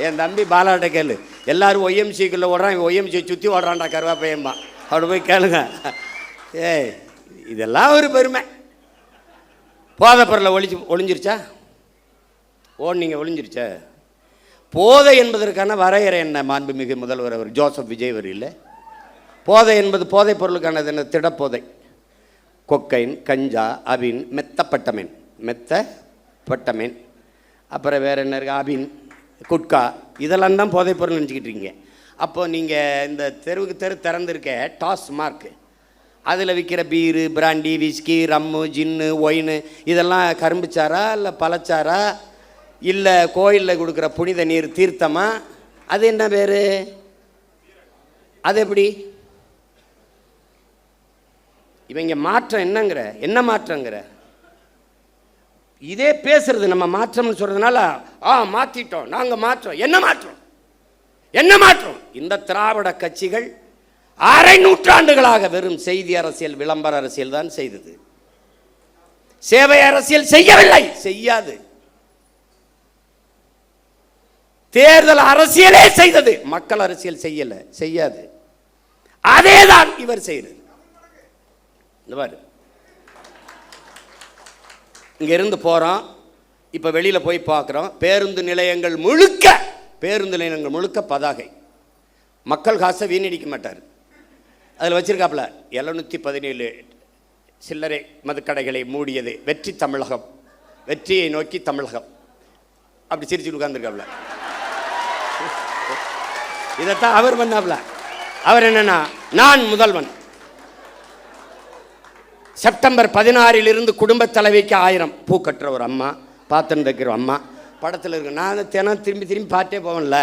என் தம்பி பாலாட்ட கேளு. எல்லாரும் ஒய்எம்சிக்குள்ளே ஓடுறான், ஒய்எம்சியை சுற்றி ஓடுறான்டா கருவாப்பையம்மா. அவட போய் கேளுங்க. ஏய், இதெல்லாம் ஒரு பெருமை. போதை பொருளை ஒழிஞ்சிருச்சா? ஓடுனீங்க, ஒழிஞ்சிருச்சா? போதை என்பதற்கான வரையறை என்ன? மாண்புமிகு முதல்வர் அவர் ஜோசப் விஜய் அவர் இல்லை. போதை என்பது போதைப் பொருளுக்கானது என்ன? திடப்போதை, கொக்கைன், கஞ்சா, அபின், மெத்தப்பட்டமேன், அப்புறம் வேறு என்ன இருக்குது? அபின், குட்கா, இதெல்லாம் தான் போதைப் பொருள் நினச்சிக்கிட்டு இருக்கீங்க. அப்போ நீங்கள் இந்த தெருவுக்கு திறந்துருக்க டாஸ்மார்க், அதில் விற்கிற பீரு, பிராண்டி, விஸ்கி, ரம்மு, ஜின்னு, ஒயின், இதெல்லாம் கரும்புச்சாரா இல்லை பழச்சாரா இல்லை கோயிலில் கொடுக்குற புனித நீர் தீர்த்தமா? அது என்ன பேர்? அது எப்படி? இவங்க மாற்றம் என்னங்கிற? என்ன மாற்றங்கிற? இதே பேசுறது நம்ம மாற்றம்னு சொல்கிறதுனால மாற்றிட்டோம், நாங்கள் மாற்றோம். என்ன மாற்றம்? என்ன மாற்றம்? இந்த திராவிட கட்சிகள் அரை நூற்றாண்டுகளாக வெறும் செய்தி அரசியல், விளம்பர அரசியல் தான் செய்தது. சேவை அரசியல் செய்யவில்லை, செய்யாது. தேர்தல் அரசியலே செய்தது, மக்கள் அரசியல் செய்யல, செய்யாது. அதேதான் இவர் செய்தது. இங்க இருந்து போறோம், இப்ப வெளியில போய் பார்க்கிறோம், பேருந்து நிலையங்கள் முழுக்க பதாகை. மக்கள் காசை வீணடிக்க மாட்டார். அதில் வச்சிருக்காப்புல 717 சில்லறை மதுக்கடைகளை மூடியது வெற்றி தமிழகம், வெற்றியை நோக்கி தமிழகம், அப்படி சிரிச்சு உட்கார்ந்துருக்காப்புல. இதைத்தான் அவர் பண்ணாப்புல. அவர் என்னன்னா, நான் முதல்வன், செப்டம்பர் 16 இருந்து குடும்ப தலைவிக்கு 1000 பூ கட்டுற ஒரு அம்மா, பாத்திரம் தைக்கிற அம்மா படத்தில் இருக்கு. நான் தினம் திரும்பி பார்த்தே போவேன்ல,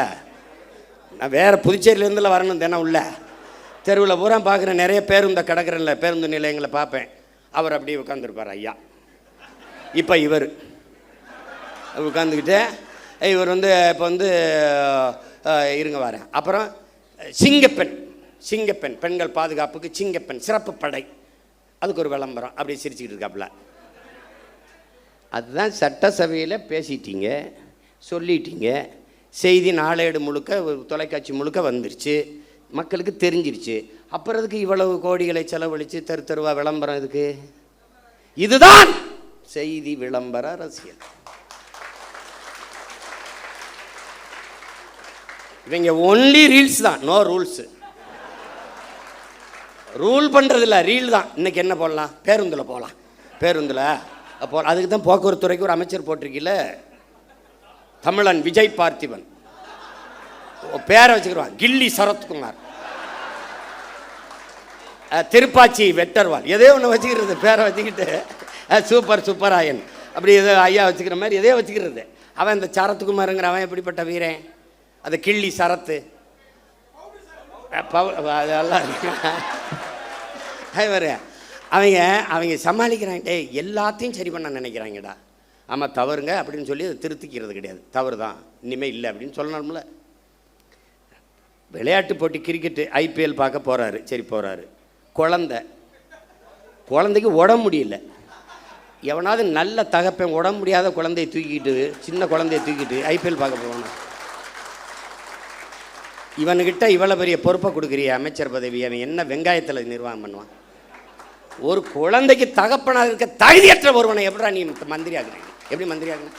நான் வேற புதுச்சேரியிலேருந்துல வரணும், தினம் உள்ள தெருவில் பூரா பார்க்குறேன், நிறைய பேருந்து கிடக்கிறேன்ல, பேருந்து நிலையங்களை பார்ப்பேன். அவர் அப்படியே உட்காந்துருப்பார் ஐயா. இப்போ இவர் உட்காந்துக்கிட்டு இவர் இப்போ இருங்க வரேன். அப்புறம் சிங்கப்பெண் பெண்கள் பாதுகாப்புக்கு சிங்கப்பெண் சிறப்பு படை, அதுக்கு ஒரு விளம்பரம், அப்படியே சிரிச்சுக்கிட்டு இருக்காப்புல. அதுதான் சட்டசபையில் பேசிட்டீங்க, சொல்லிட்டீங்க, செய்தி நாளேடு முழுக்க, தொலைக்காட்சி முழுக்க வந்துருச்சு, மக்களுக்கு தெரிஞ்சிருச்சு. அப்புறம் அதுக்கு இவ்வளவு கோடிகளை செலவழித்து தெருவா விளம்பரம் இதுக்கு? இதுதான் செய்தி விளம்பர அரசியல். இவங்க ஒன்லி ரீல்ஸ் தான், நோ ரூல்ஸ். ரூல் பண்ணுறதில்ல, ரீல் தான். இன்னைக்கு என்ன போடலாம்? பேருந்தில் போகலாம், பேருந்தில் அப்போ அதுக்கு தான் போக்குவரத்து துறைக்கு ஒரு அமைச்சர் போட்டிருக்கீல, தமிழன் விஜய் பார்த்திபன், பேரை வச்சுக்கிறான், கில்லி சரத்குமார், திருப்பாச்சி வெட்டர்வால், எதோ ஒன்று வச்சுக்கிறது, பேரை வச்சுக்கிட்டு சூப்பராயன், அப்படி ஏதோ ஐயா வச்சுக்கிற மாதிரி எதையோ வச்சுக்கிறது. அவன் இந்த சரத்குமாருங்கிற அவன் எப்படிப்பட்ட வீரன்? அது கிள்ளி சரத்து அதெல்லாம் அவங்க சமாளிக்கிறாங்க. எல்லாத்தையும் சரி பண்ண நினைக்கிறாங்கடா. ஆமாம் தவறுங்க அப்படின்னு சொல்லி அதை திருத்திக்கிறது கிடையாது, தவறு தான், இனிமேல் இல்லை அப்படின்னு சொல்லணும்ல. விளையாட்டு போட்டி கிரிக்கெட்டு IPL பார்க்க போகிறாரு, சரி போகிறாரு, குழந்தைக்கு உடம்பு முடியல. எவனாவது நல்ல தகப்பன் உடம்பு முடியாத குழந்தையை தூக்கிட்டு, சின்ன குழந்தையை தூக்கிட்டு IPL பார்க்க போவானா? இவனுக்கிட்ட இவ்வளோ பெரிய பொறுப்பை கொடுக்குறிய அமைச்சர் பதவி, அவன் என்ன வெங்காயத்தில் நிர்வாகம் பண்ணுவான்? ஒரு குழந்தைக்கு தகப்பனாக இருக்க தகுதியற்ற ஒருவனை எப்படா நீ மந்திரி ஆகுறீங்க? எப்படி மந்திரி ஆகுன?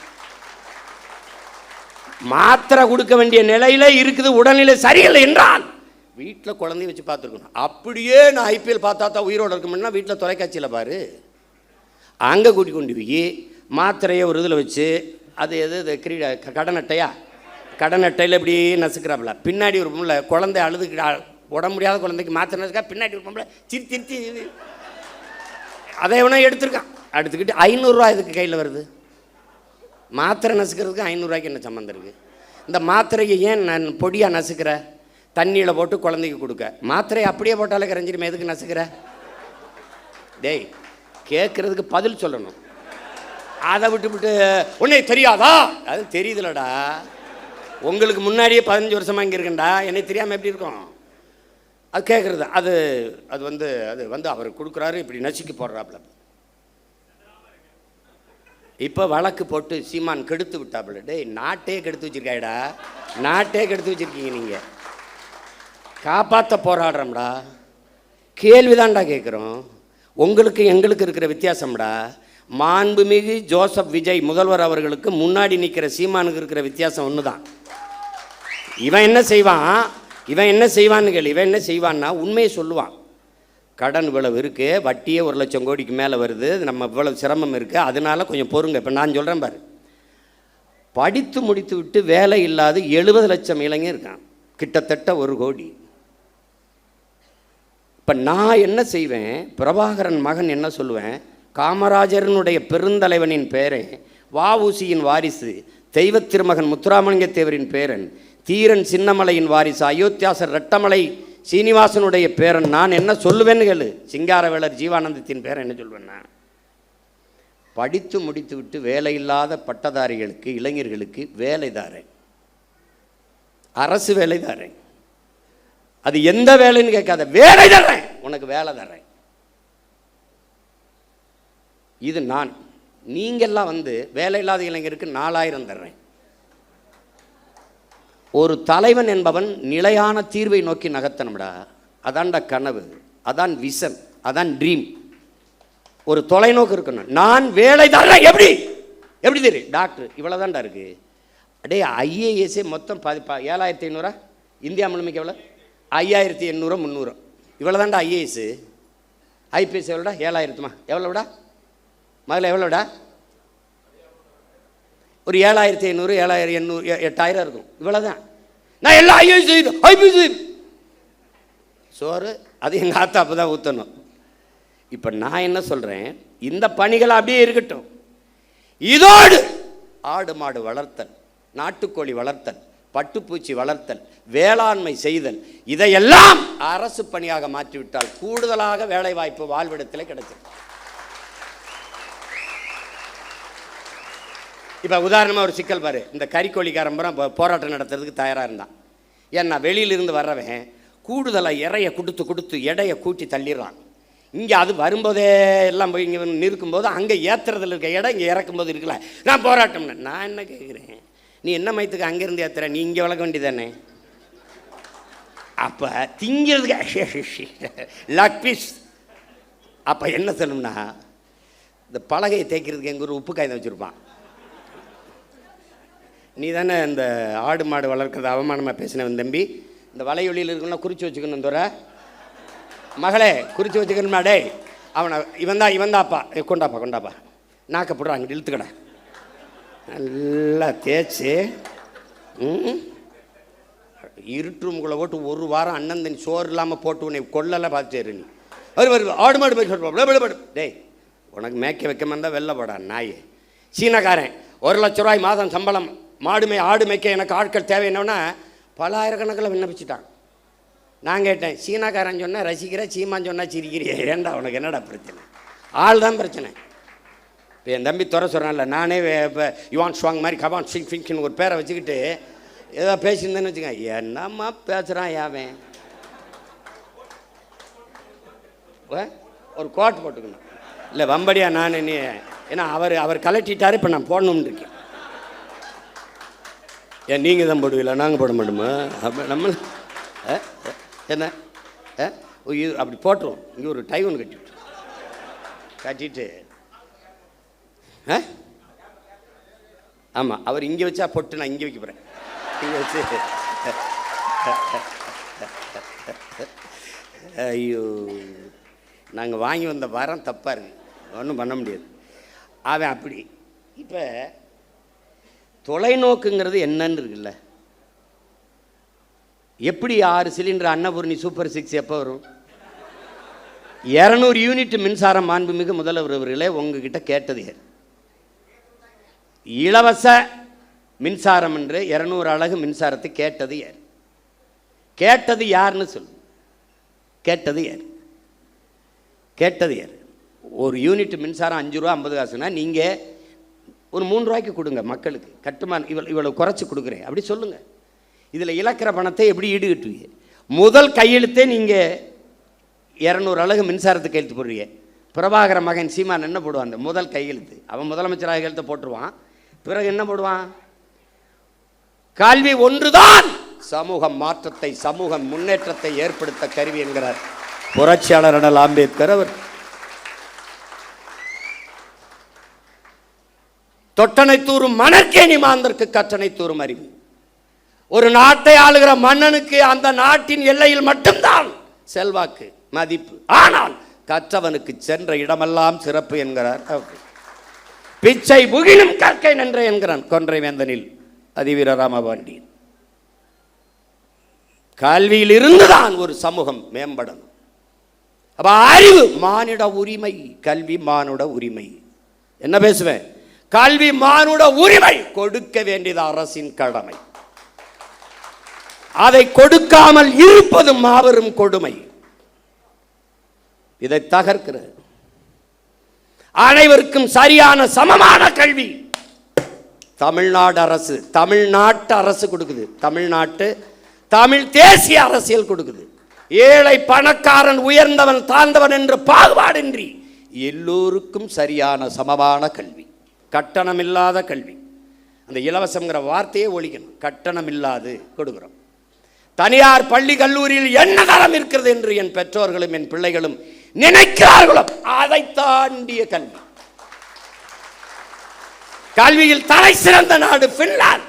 மாத்திரை கொடுக்க வேண்டிய நிலையில இருக்குது, உடல்நிலை சரியில்லை என்றால் வீட்டில் குழந்தைய வச்சு பார்த்துருக்கணும். அப்படியே நான் IPL பார்த்தா தான் உயிரோடு இருக்கணும்னா வீட்டில் தொலைக்காட்சியில் பாரு, அங்கே கூட்டி கொண்டு போய் மாத்திரையை ஒரு இதில் வச்சு, அது எது கடன் அட்டையில் இப்படி நசுக்கிறாப்புல. பின்னாடி ஒரு பொம்பளை குழந்தை அழுதுக்கிட்டா, உடம்பு முடியாத குழந்தைக்கு மாத்திரை நசுக்கா, பின்னாடி ஒரு பொம்பளை திருத்தி அதை எவனா எடுத்துக்கிட்டு 500 ரூபா இதுக்கு கையில் வருது. மாத்திரை நசுக்கிறதுக்கு 500 ரூபாய்க்கு என்ன சம்மந்தம் இருக்குது? இந்த மாத்திரையை ஏன் நான் பொடியாக நசுக்கிற? தண்ணியில் போட்டு குழந்தைக்கு கொடுக்க, மாத்திரையை அப்படியே போட்டாலே கரைஞ்சிருமே, எதுக்கு நசுக்கிற? டேய், கேட்குறதுக்கு பதில் சொல்லணும். அதை விட்டு உன்னை தெரியாதா? அது தெரியுதுலடா, உங்களுக்கு முன்னாடியே 15 வருஷமாக இங்கே இருக்கேன்டா, என்னை தெரியாமல் எப்படி இருக்கும்? அது கேட்குறது, அது அவர் கொடுக்குறாரு, இப்படி நசுக்கி போடுறாப்புல. இப்போ வழக்கு போட்டு சீமான் கெடுத்து விட்டாப்புல. டேய், நாட்டே கெடுத்து வச்சிருக்காடா, நாட்டே கெடுத்து வச்சிருக்கீங்க நீங்கள். காப்பாற்ற போராடுறோம்டா, கேள்விதான்டா கேட்குறோம். உங்களுக்கு எங்களுக்கு இருக்கிற வித்தியாசம்டா, மாண்புமிகு ஜோசப் விஜய் முதல்வர் அவர்களுக்கு முன்னாடி நிற்கிற சீமானுக்கு இருக்கிற வித்தியாசம் ஒன்று தான். இவன் என்ன செய்வான்னு கேள்வி. இவன் என்ன செய்வான்னா உண்மையை சொல்லுவான். கடன் இவ்வளவு இருக்குது, வட்டியே 1 லட்சம் கோடிக்கு மேலே வருது, நம்ம இவ்வளவு சிரமம் இருக்குது, அதனால கொஞ்சம் பொறுங்க. இப்போ நான் சொல்கிறேன் பாரு, படித்து முடித்து விட்டு வேலை இல்லாத 70 லட்சம் இளைஞர் இருக்கான், கிட்டத்தட்ட 1 கோடி. இப்போ நான் என்ன செய்வேன்? பிரபாகரன் மகன் என்ன சொல்லுவேன்? காமராஜரனுடைய பெருந்தலைவனின் பேரன், வஉசியின் வாரிசு, தெய்வ திருமகன் முத்துராமலிங்க தேவரின் பேரன், தீரன் சின்னமலையின் வாரிசு, அயோத்தியாசர் ரெட்டமலை சீனிவாசனுடைய பேரன். நான் என்ன சொல்லுவேன்னு கேளு. சிங்காரவேலர் ஜீவானந்தத்தின் பேரன் என்ன சொல்வேன்னா, படித்து முடித்து விட்டு வேலையில்லாத பட்டதாரிகளுக்கு, இளைஞர்களுக்கு வேலை தாரேன். அரசு வேலை தர்றேன். அது எந்த வேலைன்னு கேட்காத, வேலை தர்றேன், உனக்கு வேலை தர்றேன். இது நான். நீங்கெல்லாம் வேலை இல்லாத இளைஞருக்கு 4000 தர்றேன். ஒரு தலைவன் என்பவன் நிலையான தீர்வை நோக்கி நகர்த்தணும்டா. அதான்டா கனவு, அதான் விஷன், அதான் ட்ரீம். ஒரு தொலைநோக்கு இருக்கணும். நான் வேலை தர்றேன். எப்படி தெரியும்? டாக்டர் இவ்வளோதான்டா இருக்கு. அடே ஐஏஎஸ்ஏ மொத்தம் 7500 இந்தியா முழுமைக்கு எவ்வளோ? 5800 300 இவ்வளோதான்டா ஐஏஎஸ். ஐபிஎஸ் எவ்வளோடா? 7000 எவ்வளோடா மகள? எவ்வளோடா? ஒரு 7500 7800 8000 இருக்கும். இவ்வளோதான். நான் எல்லாம் ஐபிஎஸ் சோறு அது எங்கள் ஆத்தா அப்போ தான் ஊற்றணும். இப்போ நான் என்ன சொல்கிறேன், இந்த பணிகள் அப்படியே இருக்கட்டும். இதோடு ஆடு மாடு வளர்த்தல், நாட்டுக்கோழி வளர்த்தல், பட்டுப்பூச்சி வளர்த்தல், வேளாண்மை செய்தல், இதையெல்லாம் அரசு பணியாக மாற்றிவிட்டால் கூடுதலாக வேலை வாய்ப்பு வாழ்விடத்தில் கிடைச்சிடும். இப்போ உதாரணமாக ஒரு சிக்கல் பாரு. இந்த கறிக்கோழிக்காரம்பரம் போராட்டம் நடத்துறதுக்கு தயாராக இருந்தான். ஏன்னா வெளியிலிருந்து வர்றவன் கூடுதலாக இறைய கொடுத்து எடையை கூட்டி தள்ளிடுறான். இங்கே அது வரும்போதே எல்லாம் போய் இங்கே நிற்கும்போது அங்கே ஏற்றுறதுல இருக்க இடம் இங்கே இறக்கும்போது இருக்குல்ல, நான் போராட்டம்னு. நான் என்ன கேட்குறேன், நீ என்ன மயத்துக்கு அங்கேருந்து ஏற்றுற? நீ இங்கே வளர்க்க வேண்டியதானே? அப்போ திங்கிறதுக்கு லக் பீஸ். அப்போ என்ன சொல்லணும்னா, இந்த பலகையை தேய்க்கிறதுக்கு எங்கள் ஊர் உப்பு காய்ந்து வச்சுருப்பான். நீ தானே இந்த ஆடு மாடு வளர்க்குறது அவமானமாக பேசினவன் தம்பி. இந்த வலையொலியில் இருக்கணும்னா குறித்து வச்சுக்கணும். தோற மகளே குறித்து வச்சுக்கணுமா? டே அவனை இவன்தாப்பா கொண்டாப்பா நாக்கப்படுறான், அங்கிட்டு இழுத்துக்கடா. நல்லா தேய்ச்சி இருட்டு ரூமுக்குள்ளே போட்டு ஒரு வாரம் அண்ணன் தண்ணி சோறு இல்லாமல் போட்டு உன்னை கொள்ளலாம் பார்த்துரு. நீ வருது ஆடு மாடு போய் சொல்லுவாடு. டேய் உனக்கு மேய்க்க வைக்க இருந்தால் வெளில போடா நாயே. சீனக்காரன் 1 லட்ச ரூபாய் மாதம் சம்பளம், ஆடு மேய்க்க எனக்கு ஆட்கள் தேவை. என்னன்னா பல ஆயிரக்கணக்கில் விண்ணப்பிச்சிட்டான். நான் கேட்டேன், சீனாக்காரன் சொன்னால் ரசிக்கிற, சீமான் சொன்னால் சிரிக்கிறிய, ஏண்டா உனக்கு என்னடா பிரச்சனை? ஆள் தான் பிரச்சனை. இப்போ என் தம்பி துறை சொல்கிறான்ல, நானே இப்போ யுவான் ஷுவாங் மாதிரி கபான் சிங் ஃபிங்க்னு ஒரு பேரை வச்சுக்கிட்டு ஏதோ பேசியிருந்தேன்னு வச்சுக்கேன். என்னம்மா பேசுகிறான் யாவன்? ஒரு கோட் போட்டுக்கணும். இல்லை வம்படியா நான் நீ, ஏன்னா அவர் கலட்டிட்டாரு. இப்போ நான் போடணும்னு இருக்கேன். ஏன் நீங்கள் தான் போடுவீங்களா? நாங்கள் போட மாட்டோமா? அப்போ நம்ம என்ன இது அப்படி போட்டுருவோம். இங்கே ஒரு டை ஒன்று கட்டிட்டு ஆமாம், அவர் இங்கே வச்சா பொட்டு, நான் இங்கே வைக்க போகிறேன். இங்கே வச்சு ஐயோ, நாங்கள் வாங்கி வந்த வாரம் தப்பாக இருக்குது, ஒன்றும் பண்ண முடியாது. அவன் அப்படி. இப்போ தொலைநோக்குங்கிறது என்னன்னு இருக்குல்ல. எப்படி 6 சிலிண்டர் அன்னபூர்ணி சூப்பர் 6 எப்போ வரும்? 200 யூனிட் மின்சாரம் மாண்புமிகு முதல்வர் அவர்களே உங்ககிட்ட கேட்டது யார்? இலவச மின்சாரம் என்று 200 அலகு மின்சாரத்தை கேட்டது யார்? கேட்டது யாருன்னு சொல்லு. கேட்டது யார்? ஒரு யூனிட் மின்சாரம் 5 ரூபா 50 காசுனா நீங்கள் ஒரு 3 ரூபாய்க்கு கொடுங்க மக்களுக்கு. கட்டுமான இவ்வளவு குறைச்சி கொடுக்குறேன் அப்படி சொல்லுங்கள். இதில் இழக்கிற பணத்தை எப்படி ஈடுகட்டுவீங்க? முதல் கையெழுத்தே நீங்கள் 200 அலகு மின்சாரத்துக்கு கையெழுத்து போடுறீங்க. பிரபாகர மகன் சீமான் என்ன போடுவான்? அந்த முதல் கையெழுத்து அவன் முதலமைச்சராக கையெழுத்தை போட்டுருவான். பிறகு என்ன போடுவான்? கல்வி ஒன்றுதான் சமூக மாற்றத்தை, சமூக முன்னேற்றத்தை ஏற்படுத்த கருவி என்கிறார் புரட்சியாளர் அண்ணல் அம்பேத்கர் அவர். தொட்டனை தூரும் மணற்கேணி மாந்தற்கு கற்றனை தூரும் அறிவு. ஒரு நாட்டை ஆளுகிற மன்னனுக்கு அந்த நாட்டின் எல்லையில் மட்டும்தான் செல்வாக்கு, மதிப்பு. ஆனால் கற்றவனுக்கு சென்ற இடமெல்லாம் சிறப்பு என்கிறார். பிச்சை புகிலும் கற்கை நன்றே என்கிறான் கொன்றை வேந்தனில் அதிவீர ராமபாண்டியன். கல்வியில் இருந்துதான் ஒரு சமூகம் மேம்படணும். அப்ப அறிவு மானிட உரிமை, கல்வி மானுட உரிமை. என்ன பேசுவேன்? கல்வி மானுட உரிமை, கொடுக்க வேண்டியது அரசின் கடமை. அதை கொடுக்காமல் இருப்பது மாபெரும் கொடுமை. இதை தகர்க்கிறது. அனைவருக்கும் சரியான சமமான கல்வி, தமிழ்நாடு அரசு, தமிழ்நாட்டு அரசு கொடுக்குது. தமிழ் தேசிய அரசியல் கொடுக்குது. ஏழை பணக்காரன், உயர்ந்தவன் தாழ்ந்தவன் என்று பாகுபாடின்றி எல்லோருக்கும் சரியான சமமான கல்வி, கட்டணமில்லாத கல்வி. அந்த இலவசங்கிற வார்த்தையே ஒழிக்கணும். கட்டணமில்லாது கொடுக்குறோம். தனியார் பள்ளி கல்லூரியில் என்ன தரம் இருக்கிறது என்று என் பெற்றோர்களும் என் பிள்ளைகளும் நினைக்கிறார்களோ அதை தாண்டிய கல்வி. கல்வியில் தலை சிறந்த நாடு பின்லாந்து.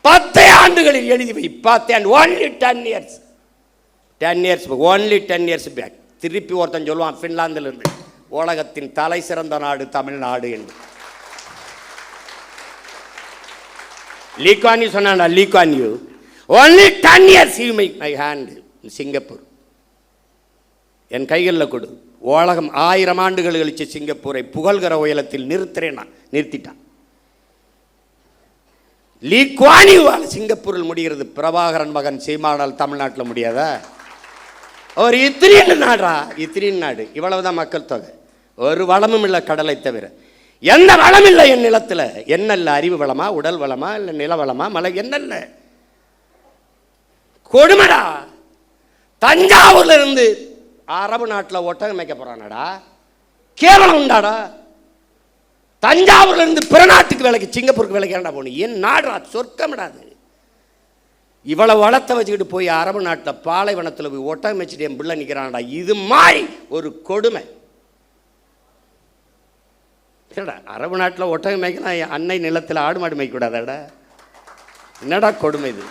10 ஆண்டுகளில் எழுதி வை. 10 and only 10 years. 10 years, only 10 years back. திருப்பி ஒருத்தன் சொல்லுவான் பின்லாந்திலிருந்து, உலகத்தின் தலை சிறந்த நாடு தமிழ்நாடு என்று. லீக்வான் யூ சொன்னா, Lee Kuan you only 10 years you make my hand in Singapore. என் கைகளில் கொடு. உலகம் 1000 ஆண்டுகள் கழிச்சு சிங்கப்பூரை புகழ்கிற உயரத்தில் நிறுத்துறேன். நிறுத்திட்டான். லீக்வான் யூ சிங்கப்பூரில் முடிகிறது. பிரபாகரன் மகன் சீமானால் தமிழ்நாட்டில் முடியாதா? ஒரு இத்திரின் நாடா, இத்திரின் நாடு. இவ்வளவுதான் மக்கள் தொகை. ஒரு வளமும் இல்லை கடலை தவிர. எந்த வளம் இல்லை என் நிலத்தில். என்ன இல்லை? அறிவு வளமா, உடல் வளமா, இல்லை நில வளமா, மலை என்ன இல்லை? கொடுமடா. தஞ்சாவூர்ல இருந்து அரபு நாட்டில் ஒட்டகம் மேய்க்க போறானடா. கேவலம் உண்டாடா. தஞ்சாவூர்ல இருந்து பிற நாட்டுக்கு வேலைக்கு, சிங்கப்பூருக்கு வேலைக்கு ஏன்டா போகணும்? என் நாடுடா, சொர்க்கமிடாது. இவ்வளவு வளத்தை வச்சுக்கிட்டு போய் அரபு நாட்டில் பாலைவனத்தில் போய் ஒட்டகம் வச்சுட்டு என் பிள்ளை நிற்கிறான்டா. இது மாதிரி ஒரு கொடுமை. அரபு நாட்டில் ஒட்டகம் மேய்க்கலாம், அன்னை நிலத்தில் ஆடு மாடு மேய்க்க கூடாதாடா? என்னடா கொடுமை இது?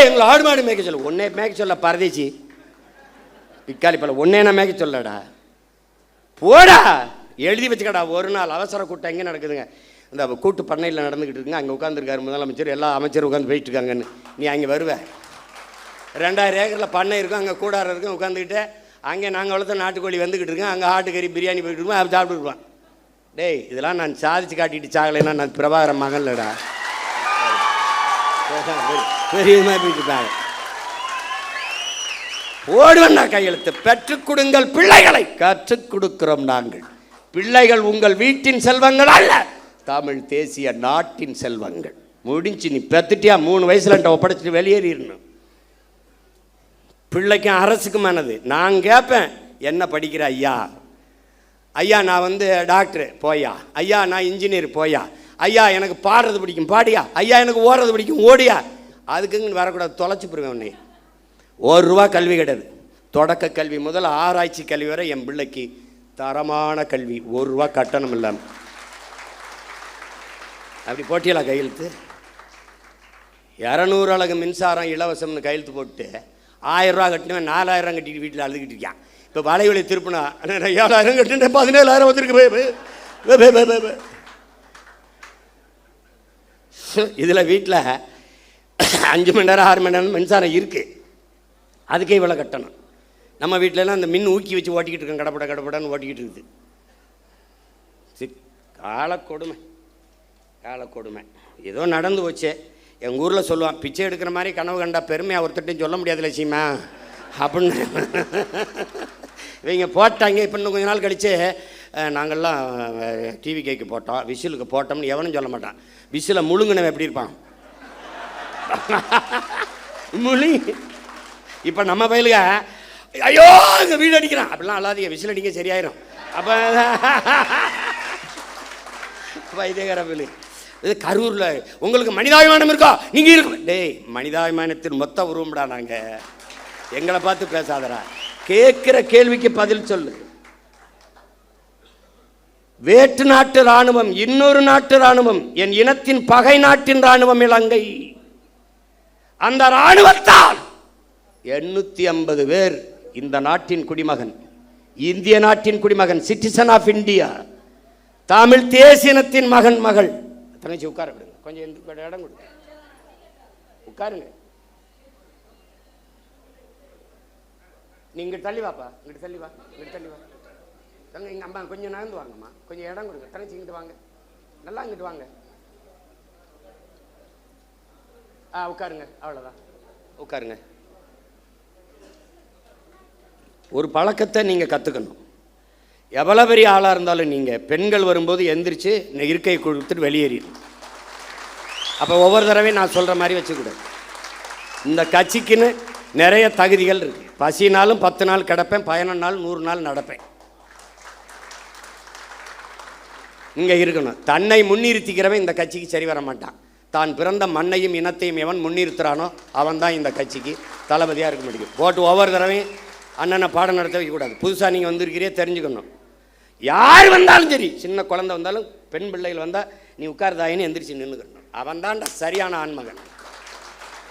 எங்களை ஆடு மாடு மேய்க்க சொல்ல, ஒன்னே மேய்க்க சொல்ல பரதேசி பிக்காளி பல, ஒன்னே நான் மேய்க்க சொல்லடா. போடா, எழுதி வச்சுக்கடா. ஒரு நாள் அவசர கூட்டம் எங்கே நடக்குதுங்க? இந்த கூட்டு பண்ணையில் நடந்துக்கிட்டு இருக்குங்க. அங்கே உட்காந்துருக்காரு முதலமைச்சர், எல்லா அமைச்சரும் உட்காந்து போயிட்டு இருக்காங்கன்னு. நீ அங்கே வருவ. 2000 ஏக்கரில் பண்ணை இருக்கும், அங்கே கூடாரம் இருக்கும். உட்காந்துக்கிட்டு அங்கே நாங்கள் வளர்த்த நாட்டுக்கோழி வந்துக்கிட்டு இருக்கேன். அங்கே ஆட்டுக்கறி பிரியாணி போயிட்டு இருக்கோம், அதை சாப்பிட்டுருப்பான். டேய், இதெல்லாம் நான் சாதிச்சு காட்டிட்டு சாகலைன்னா நான் பிரபாகரன் மகன்லடா. பெரியமா போயிட்டு ஓடுவண்ணா கையெழுத்து. பெற்றுக் கொடுங்கள் பிள்ளைகளை. கற்றுக் கொடுக்கிறோம் நாங்கள். பிள்ளைகள் உங்கள் வீட்டின் செல்வங்கள் அல்ல, தமிழ் தேசிய நாட்டின் செல்வங்கள். முடிஞ்சு. நீ பெத்துட்டியா 3 வயசுல ஒப்படைச்சிட்டு வெளியேறிடணும். பிள்ளைக்கும் அரசுக்குமானது. நான் கேட்பேன், என்ன படிக்கிற ஐயா? ஐயா நான் வந்து டாக்டர் போயா. ஐயா நான் இன்ஜினியர் போயா. ஐயா எனக்கு பாடுறது பிடிக்கும் பாடியா. ஐயா எனக்கு ஓடுறது பிடிக்கும் ஓடியா. அதுக்குன்னு வரக்கூடாது, தொலைச்சி போடுவேன் உன்னை. ₹1 கல்வி கிடையாது. தொடக்க கல்வி முதல் ஆராய்ச்சி கல்வி வரை என் பிள்ளைக்கு தரமான கல்வி, ₹1 கட்டணம் இல்லாமல். அப்படி போட்டியலா கையெழுத்து? 200 அலகு மின்சாரம் இலவசம்னு கையெழுத்து போட்டு 1000 ரூபா கட்டினவன் 4000 கட்டிட்டு வீட்டில் அழுதுகிட்டு இருக்கான். இப்போ வலைவலி திருப்பினா 7000 கட்டிட்டு 17000 வந்துருக்கு. இதில் வீட்டில் 5 மணி நேரம் 6 மணி நேரம் மின்சாரம் இருக்குது, அதுக்கே இவ்வளோ கட்டணும். நம்ம வீட்டிலலாம் அந்த மின் ஊக்கி வச்சு ஓட்டிக்கிட்டு இருக்கோம், கடப்படான்னு ஓட்டிக்கிட்டு இருக்குது. காலக்கொடுமை, காலக்கொடுமை. ஏதோ நடந்து போச்சு. எங்கள் ஊரில் சொல்லுவான், பிச்சை எடுக்கிற மாதிரி கனவு கண்டா பெருமையாக ஒருத்தட்டையும் சொல்ல முடியாது லட்சியமா அப்படின்னு. இவங்க போட்டாங்க. இப்போ இன்னும் கொஞ்ச நாள் கழித்து நாங்கள்லாம் டிவி கேக்கு போட்டோம், விசிலுக்கு போட்டோம்னு எவனும் சொல்ல மாட்டான். விசிலை முழுங்கினவன் எப்படி இருப்பான்? முழி. இப்போ நம்ம பயிலுக ஐயோ இங்கே வீடு அடிக்கிறான் அப்படிலாம் அல்லாதீங்க, விசில் அடிக்க சரியாயிரும். அப்போ வைத்தியகர பயிலு இது கரூரில் உங்களுக்கு மனிதாபிமானம் இருக்கா? நீங்கள் இருக்கு. டேய், மனிதாபிமானத்தின் மொத்த உருவம்டா நாங்கள். எங்களை பார்த்து பேசாதடா. கேட்குற கேள்விக்கு பதில் சொல்லு. வேற்று நாட்டு இராணுவம், இன்னொரு நாட்டு இராணுவம், என் இனத்தின் பகை நாட்டின் இராணுவம் இலங்கை. அந்த இராணுவத்தால் 850 பேர் இந்த நாட்டின் குடிமகன், இந்திய நாட்டின் குடிமகன், சிட்டிசன் ஆஃப் இந்தியா, தமிழ் தேசியனத்தின் மகன் மகள். தங்கச்சி உட்கார விடுங்க, கொஞ்சம் இடம் கொடுங்க, உட்காருங்க. நீங்க தள்ளி வாப்பா, இங்கிட்டு தள்ளி வா, இங்கிட்டு தள்ளி வா. தங்க இங்கே அம்மா கொஞ்சம் நகர்ந்து வாங்கம்மா, கொஞ்சம் இடம் கொடுங்க. தங்கச்சி இங்கிட்டு வாங்க, நல்லா இங்கிட்டு வாங்க. உட்காருங்க, அவ்வளோதான், உட்காருங்க. ஒரு பழக்கத்தை நீங்கள் கற்றுக்கணும். எவ்வளோ பெரிய ஆளாக இருந்தாலும் நீங்கள் பெண்கள் வரும்போது எந்திரிச்சு இருக்கை கொடுத்துட்டு வெளியேறிடும். அப்போ ஒவ்வொரு தடவையும் நான் சொல்கிற மாதிரி வச்சுக்கூடாது. இந்த கட்சிக்குன்னு நிறைய தகுதிகள் இருக்குது. பசினாலும் 10 நாள் கிடப்பேன், 11 நாள் 100 நாள் நடப்பேன். இங்கே இருக்கணும். தன்னை முன்னிறுத்திக்கிறவன் இந்த கட்சிக்கு சரி வர மாட்டான். தான் பிறந்த மண்ணையும் இனத்தையும் எவன் முன்னிறுத்துறானோ அவன் தான் இந்த கட்சிக்கு தளபதியாக இருக்க முடியும். போட்டு ஒவ்வொரு தடவையும் அண்ணனை பாடம் நடத்த வைக்கக்கூடாது. புதுசாக நீங்கள் வந்திருக்கிறே தெரிஞ்சுக்கணும். யார் வந்தாலும் சரி, சின்ன குழந்தை வந்தாலும் பெண் பிள்ளைகள் வந்தால் நீ உட்கார்தாயின்னு எந்திரிச்சு நின்றுக்கணும். அவன் தான்டா சரியான ஆண்மகன்.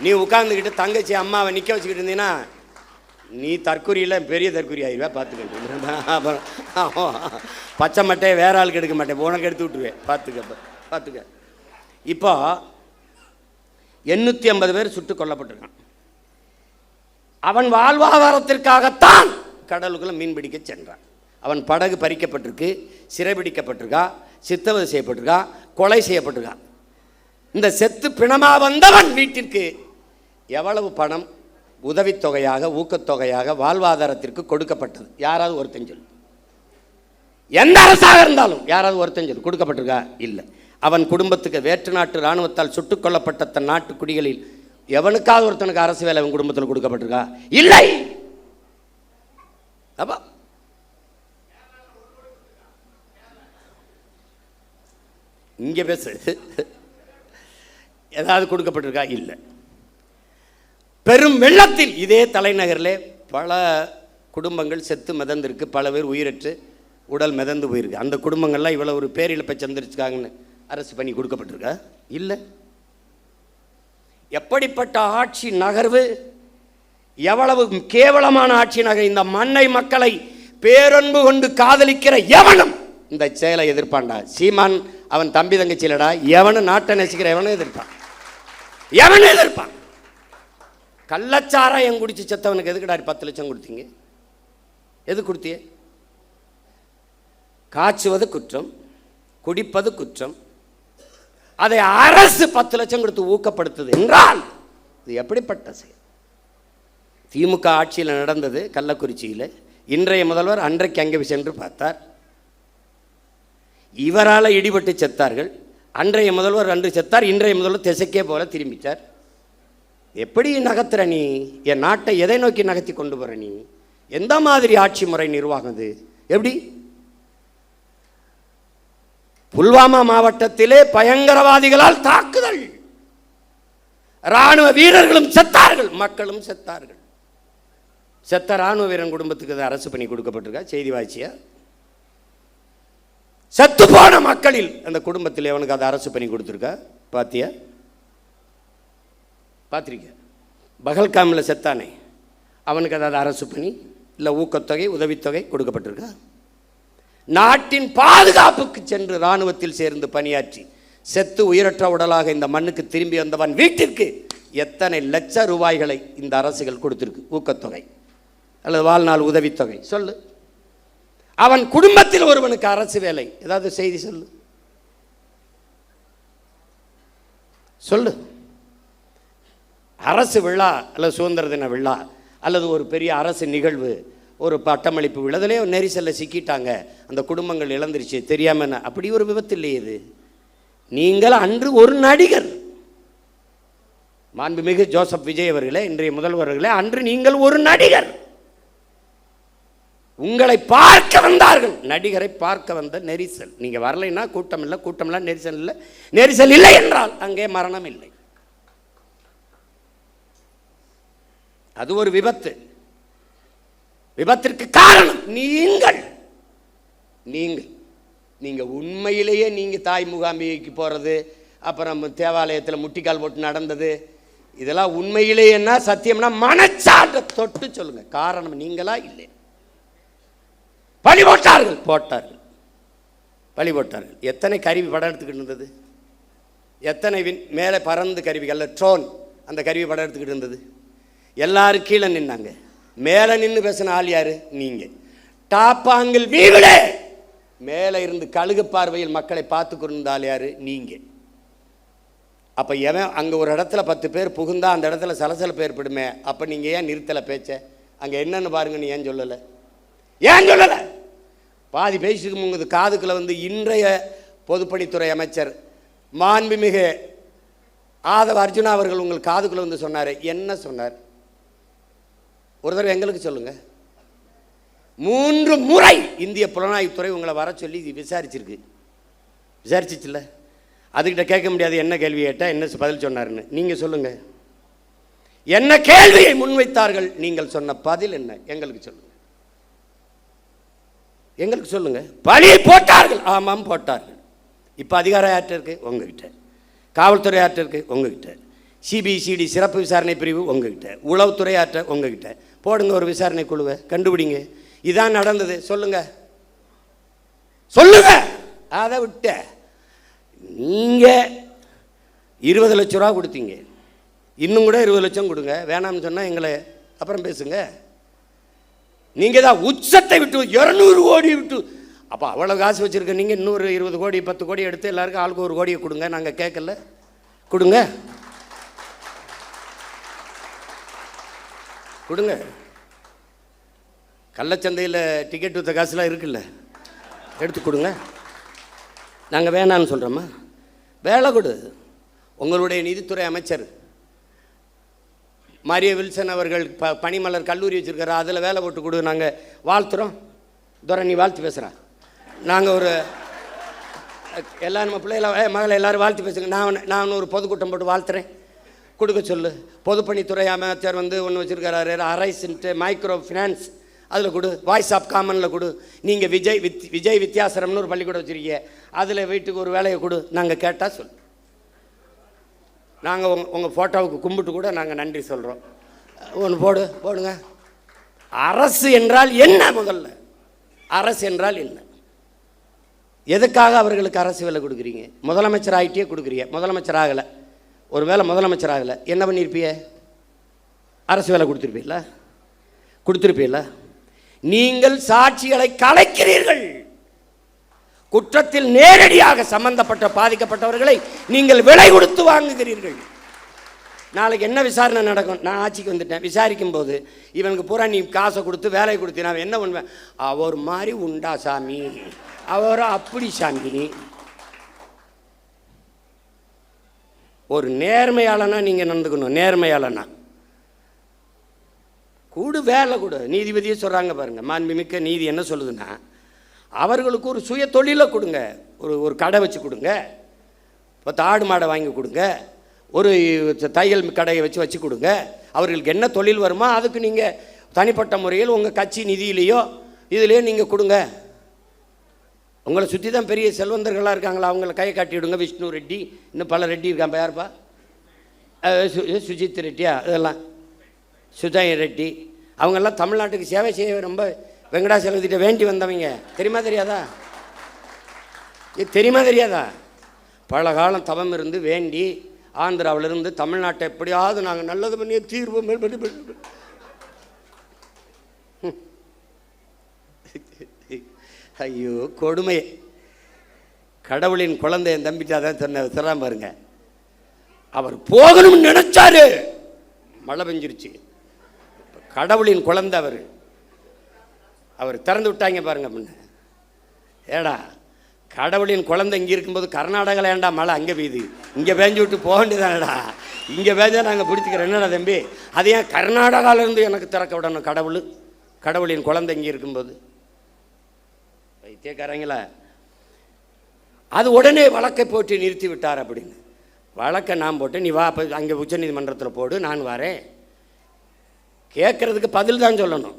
நீ உட்கார்ந்துக்கிட்டு தங்கச்சி அம்மாவை நிற்க வச்சுக்கிட்டு இருந்தீங்கன்னா நீ தற்கொலையில் பெரிய தற்கொலை ஆயிடுவா. பார்த்துக்கிட்டு அப்புறம் பச்சை மட்டையை வேற ஆளுக்கு எடுக்க மாட்டேன், உனக்கு எடுத்து விட்டுருவேன். பார்த்துக்க. இப்போ 850 பேர் சுட்டுக் கொல்லப்பட்டிருக்கான். அவன் வாழ்வாதாரத்திற்காகத்தான் கடலுக்குள்ள மீன் பிடிக்க சென்றான். அவன் படகு பறிக்கப்பட்டிருக்கு, சிறைபிடிக்கப்பட்டிருக்கா, சித்தவதை செய்யப்பட்டிருக்கா, கொலை செய்யப்பட்டிருக்கா. இந்த செத்து பிணமா வந்தவன் வீட்டிற்கு எவ்வளவு பணம் உதவித்தொகையாக, ஊக்கத்தொகையாக, வாழ்வாதாரத்திற்கு கொடுக்கப்பட்டது? யாராவது ஒருத்தன் சொல்லு. எந்த அரசாக இருந்தாலும் யாராவது ஒருத்தன் சொல்லு கொடுக்கப்பட்டிருக்கா? இல்லை. அவன் குடும்பத்துக்கு வேற்று நாட்டு இராணுவத்தால் சுட்டுக் கொல்லப்பட்ட தன் நாட்டு குடிகளில் எவனுக்காவது ஒருத்தனுக்கு அரசு வேலை அவன் குடும்பத்தில் கொடுக்கப்பட்டிருக்கா? இல்லை. அப்பா இங்கே பேசு. ஏதாவது கொடுக்கப்பட்டிருக்கா? இல்லை. பெரும் வெள்ளத்தில் இதே தலைநகரில் பல குடும்பங்கள் செத்து மிதந்திருக்கு, பல பேர் உயிரற்று உடல் மிதந்து போயிருக்கு. அந்த குடும்பங்கள்லாம் இவ்வளோ ஒரு பேரிழப்பை சந்திரிச்சுக்காங்கன்னு அரசு பண்ணி கொடுக்கப்பட்டிருக்கா? இல்லை. எப்படிப்பட்ட ஆட்சி நகர்வு, எவ்வளவு கேவலமான ஆட்சி நகர். இந்த மண்ணை மக்களை பேரன்பு கொண்டு காதலிக்கிற எவனும் இந்த செயலை எதிர்ப்பான்டா. சீமான் அவன் தம்பி தங்கச்சியிலடா, எவனும் நாட்டை நேசிக்கிற எவனும் எதிர்ப்பான். எவனும் எதிர்ப்பான். கள்ளச்சாராயம் குடிச்சு செத்தவனுக்கு எதுக்குடா 10 லட்சம் கொடுத்தீங்க? எது கொடுத்திய? காய்ச்சுவது குற்றம், குடிப்பது குற்றம். அதை அரசு 10 லட்சம் கொடுத்து ஊக்கப்படுத்துது என்றால் இது எப்படிப்பட்ட செயல்? திமுக ஆட்சியில் நடந்தது கள்ளக்குறிச்சியில். இன்றைய முதல்வர் அன்றைக்கு அங்கே சென்று பார்த்தார். இவரால் இடிபட்டு செத்தார்கள். அன்றைய முதல்வர் அன்று செத்தார், இன்றைய முதல்வர் திசைக்கே போல திரும்பிச்சார். எப்படி நகர்த்துற நீ? என் நாட்டை எதை நோக்கி நகர்த்தி கொண்டு போற நீ? எந்த மாதிரி ஆட்சி முறை நிர்வாகம் இது? எப்படி? புல்வாமா மாவட்டத்திலே பயங்கரவாதிகளால் தாக்குதல், ராணுவ வீரர்களும் செத்தார்கள், மக்களும் செத்தார்கள். செத்த ராணுவ வீரன் குடும்பத்துக்கு அரசு பண்ணி கொடுக்கப்பட்டிருக்கா? செய்தி வாய்ச்சியா? செத்து போன மக்களில் அந்த குடும்பத்தில் எவனுக்கு அதை அரசு பண்ணி கொடுத்துருக்கா? பாத்தியா? பார்த்திருக்க? பகல்காமில் செத்தானே அவனுக்கு அதாவது அரசு பண்ணி இல்லை ஊக்கத்தொகை உதவித்தொகை கொடுக்கப்பட்டிருக்கா? நாட்டின் பாதுகாப்புக்கு சென்று இராணுவத்தில் சேர்ந்து பணியாற்றி செத்து உயிரற்ற உடலாக இந்த மண்ணுக்கு திரும்பி வந்தவன் வீட்டிற்கு எத்தனை லட்ச ரூபாய்களை இந்த அரசுகள் கொடுத்திருக்கு ஊக்கத்தொகை அல்லது வாழ்நாள் உதவித்தொகை? சொல்லு. அவன் குடும்பத்தில் ஒருவனுக்கு அரசு வேலை, ஏதாவது செய்தி சொல்லு. சொல்லு. அரசு விழா அல்லது சுதந்திர தின விழா அல்லது ஒரு பெரிய அரசு நிகழ்வு, ஒரு பட்டமளிப்பு விழாதிலே நெரிசலில் சிக்கிட்டாங்க, அந்த குடும்பங்கள் இழந்துருச்சு தெரியாம. அப்படி ஒரு விபத்து இல்லையே இது. நீங்கள் அன்று ஒரு நடிகர், மாண்புமிகு ஜோசப் விஜய் அவர்களே, இன்றைய முதல்வர்களே, அன்று நீங்கள் ஒரு நடிகர். உங்களை பார்க்க வந்தார்கள், நடிகரை பார்க்க வந்த நெரிசல். நீங்க வரலைன்னா கூட்டம் இல்லை, கூட்டம் இல்லை, நெரிசல் இல்லை. நெரிசல் இல்லை என்றால் அங்கே மரணம் இல்லை. அது ஒரு விபத்து. விபத்திற்கு காரணம் நீங்கள். நீங்க உண்மையிலேயே நீங்க தாய் முகாமிக்கு போறது, அப்புறம் தேவாலயத்தில் முட்டிக்கால் போட்டு நடந்தது, இதெல்லாம் உண்மையிலேயேன்னா சத்தியம்னா மனச்சாட்டை தொட்டு சொல்லுங்க. காரணம் நீங்களா? இல்லை. பழி போட்டார்கள். எத்தனை கருவி படம் எடுத்துக்கிட்டு இருந்தது? எத்தனை மேலே பறந்து கருவிகள், ட்ரோன், அந்த கருவி படம் எடுத்துக்கிட்டு இருந்தது. எல்லாரும் கீழே நின்னாங்க. மேலே நின்று பேசின ஆள் யாரு? நீங்க. டாப்பாங்கில் வீவிலே மேலே இருந்து கழுகு பார்வையில் மக்களை பார்த்து கொண்டிருந்த ஆள் யாரு? நீங்க. அப்போ எவன் அங்கே ஒரு இடத்துல 10 பேர் புகுந்தா அந்த இடத்துல சலசலப்பு ஏற்படுமே, அப்போ நீங்கள் ஏன் நிறுத்தலை பேச்ச? அங்கே என்னன்னு பாருங்க. நீ ஏன் சொல்லலை? பாதி பேசிட்டு உங்க காதுக்குள்ள வந்து இன்றைய பொதுப்பணித்துறை அமைச்சர் மாண்புமிகு ஆதவ அர்ஜுனா அவர்கள் உங்கள் காதுக்குள்ள வந்து சொன்னார். என்ன சொன்னார்? ஒரு தடவை எங்களுக்கு சொல்லுங்க. 3 முறை இந்திய புலனாய்வுத்துறை உங்களை வர சொல்லி விசாரிச்சிருக்கு. விசாரிச்சிச்சுல்ல? அதுக்கிட்ட கேட்க முடியாது என்ன கேள்வி கேட்டால் என்ன பதில் சொன்னாருன்னு. நீங்கள் சொல்லுங்கள், என்ன கேள்வியை முன்வைத்தார்கள், நீங்கள் சொன்ன பதில் என்ன? எங்களுக்கு சொல்லுங்க, எங்களுக்கு சொல்லுங்க. பழி போட்டார்கள். ஆமாம் போட்டார்கள். இப்போ அதிகாரம் யார்கிட்ட இருக்கு? உங்ககிட்ட. காவல்துறை யார்கிட்ட இருக்கு? உங்ககிட்ட. சிபிசிடி சிறப்பு விசாரணை பிரிவு உங்ககிட்ட. உளவுத்துறை யார்கிட்ட? உங்ககிட்ட. போடுங்க ஒரு விசாரணை குழுவை, கண்டுபிடிங்க இதான் நடந்தது. சொல்லுங்க சொல்லுங்க. அதை விட்ட நீங்கள் 20 லட்ச ரூபா கொடுத்தீங்க, இன்னும் கூட 20 லட்சம் கொடுங்க, வேணாம்னு சொன்னால் எங்களை அப்புறம் பேசுங்க. நீங்கள் தான் உச்சத்தை விட்டு 200 கோடி விட்டு, அப்போ அவ்வளோ காசு வச்சுருக்க நீங்கள் இன்னொரு 20 கோடி 10 கோடி எடுத்து எல்லாருக்கும் ஆளுக்கு 1 கோடியை கொடுங்க. நாங்கள் கேட்கல, கொடுங்க கொடுங்க. கள்ளச்சந்தையில் டிக்கெட் விற்ற காசுலாம் இருக்குல்ல, எடுத்து கொடுங்க. நாங்கள் வேணான்னு சொல்கிறோமா? வேலை கொடு. உங்களுடைய நிதித்துறை அமைச்சர் மாரிய வில்சன் அவர்கள் பனிமலர் கல்லூரி வச்சுருக்காரு, அதில் வேலை போட்டு கொடு. நாங்கள் வாழ்த்துறோம். துரை நீ வாழ்த்து பேசுகிறா. நாங்கள் ஒரு எல்லாம் நம்ம பிள்ளைகளை மகளை எல்லோரும் வாழ்த்து பேசுங்க. நான் ஒரு பொதுக்கூட்டம் போட்டு வாழ்த்துறேன், கொடுக்க சொல்லு. பொதுப்பணித்துறை அமைச்சர் வந்து ஒன்று வச்சுருக்காரு, அரைஸ்ன்ட்டு மைக்ரோ ஃபினான்ஸ், அதில் கொடு. வாய்ஸ் ஆஃப் காமனில் கொடு. நீங்கள் விஜய் வித்யாசரம்னு ஒரு பள்ளிக்கூடம் வச்சுருக்கீங்க, அதில் வீட்டுக்கு ஒரு வேலையை கொடு. நாங்கள் கேட்டால் சொல். நாங்கள் உங்கள் ஃபோட்டோவுக்கு கும்பிட்டு கூட நாங்கள் நன்றி சொல்கிறோம். ஒன்று போடுங்க. அரசு என்றால் என்ன? முதல்ல அரசு என்றால் என்ன? எதுக்காக அவர்களுக்கு அரசு வேலை கொடுக்குறீங்க? முதலமைச்சர் ஆகிட்டே கொடுக்குறீங்க. முதலமைச்சர் ஆகலை, ஒரு வேளை முதலமைச்சர் ஆகலை, என்ன பண்ணியிருப்பீங்க? அரசு வேலை கொடுத்துருப்பீல்ல? நீங்கள் சாட்சிகளை கலைக்கிறீர்கள். குற்றத்தில் நேரடியாக சம்பந்தப்பட்ட பாதிக்கப்பட்டவர்களை நீங்கள் விலை கொடுத்து வாங்குகிறீர்கள். நாளைக்கு என்ன விசாரணை நடக்கும்? நான் ஆட்சிக்கு வந்துட்டேன், விசாரிக்கும் போது இவனுக்கு பூரா நீ காசை கொடுத்து வேலை கொடுத்து நான் என்ன பண்ணுவேன்? அவர் மாதிரி உண்டா சாமி, அவரோ அப்படி சாமி. ஒரு நேர்மையாளனா நீங்கள் நடந்துக்கணும். நேர்மையாளனா கூடு, வேலை கொடு. நீதிபதியே சொல்கிறாங்க பாருங்கள், மாண்புமிக்க நீதி என்ன சொல்லுதுன்னா, அவர்களுக்கு ஒரு சுய தொழிலை கொடுங்க. ஒரு கடை வச்சு கொடுங்க, 10 ஆடு மாடை வாங்கி கொடுங்க, ஒரு தையல் கடையை வச்சு கொடுங்க. அவர்களுக்கு என்ன தொழில் வருமோ அதுக்கு நீங்கள் தனிப்பட்ட முறையில் உங்கள் கட்சி நிதியிலையோ இதுலேயோ நீங்கள் கொடுங்க. உங்களை சுற்றி தான் பெரிய செல்வந்தர்களாக இருக்காங்களா, அவங்கள கையை காட்டி விடுங்க. விஷ்ணு ரெட்டி, இன்னும் பல ரெட்டி இருக்கான். யாருப்பா? சுஜித் ரெட்டியா? இதெல்லாம் சுஜய் ரெட்டி. அவங்கெல்லாம் தமிழ்நாட்டுக்கு சேவை செய்ய ரொம்ப வெங்கடாசலத்திட்ட வேண்டி வந்தவங்க. தெரியுமா தெரியாதா? தெரியுமா தெரியாதா? பல காலம் தவம் இருந்து வேண்டி ஆந்திராவிலிருந்து தமிழ்நாட்டை எப்படியாவது நாங்கள் நல்லது பண்ணி தீர்வு. ஐயோ கொடுமை. கடவுளின் குழந்தை என் தம்பிட்டா தான் சொல்றான் பாருங்க. அவர் போகணும்னு நினைச்சாரு, மழை பெஞ்சிருச்சு. கடவுளின் குழந்தை அவர் திறந்து விட்டாங்க பாருங்க. முன்ன ஏடா கடவுளின் குழந்தை இங்கே இருக்கும்போது கர்நாடகாவில் ஏண்டா மழை அங்கே பெய்யுது, இங்கே பேஞ்சு விட்டு போக வேண்டியதானடா. இங்கே பேஞ்சா நாங்கள் பிடிச்சிக்கிறோம். என்னடா தம்பி, அது ஏன் கர்நாடகாவிலேருந்து எனக்கு திறக்க விடணும்? கடவுளின் குழந்தை இங்கே இருக்கும்போது வைத்தியக்காரங்களா, அது உடனே வழக்கை போட்டு நிறுத்தி விட்டார் அப்படின்னு. வழக்கை நான் போட்டு நீ வா, அப்போ அங்கே உச்சநீதிமன்றத்தில் போடு, நான் வரேன். கேட்குறதுக்கு பதில் தான் சொல்லணும்.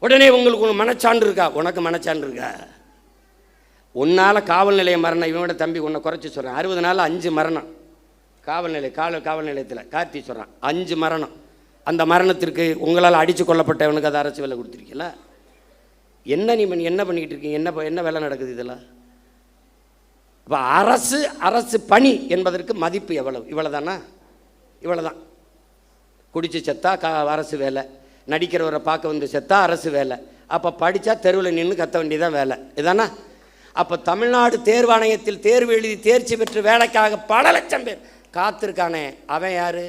உடனே உங்களுக்கு மனச்சான்று இருக்கா? உனக்கு மனச்சான்று இருக்கா? உன்னால் காவல் நிலைய மரணம், இவனோட தம்பி உன்னை குறைச்சி சொல்கிறேன். 60 நாள் 5 மரணம் காவல் நிலையத்தில் கார்த்தி சொல்கிறான். 5 மரணம். அந்த மரணத்திற்கு உங்களால் அடித்து கொல்லப்பட்டவனுக்கு அது அரசு வேலை கொடுத்துருக்கீங்களா? என்ன என்ன பண்ணிக்கிட்டு இருக்கீங்க? என்ன வேலை நடக்குது இதெல்லாம்? இப்போ அரசு பணி என்பதற்கு மதிப்பு எவ்வளவு? இவ்வளோதானா? இவ்வளோதான். குடிச்சு செத்தா அரசு வேலை, நடிக்கிறவரை பார்க்க வந்து செத்தா அரசு வேலை. அப்போ படித்தா தெருவில் நின்று கத்த வேண்டியதான் வேலை, இதானா? அப்போ தமிழ்நாடு தேர்வாணையத்தில் தேர்வு எழுதி தேர்ச்சி பெற்று வேலைக்காக பல லட்சம் பேர் காத்திருக்கானே, அவன் யாரு?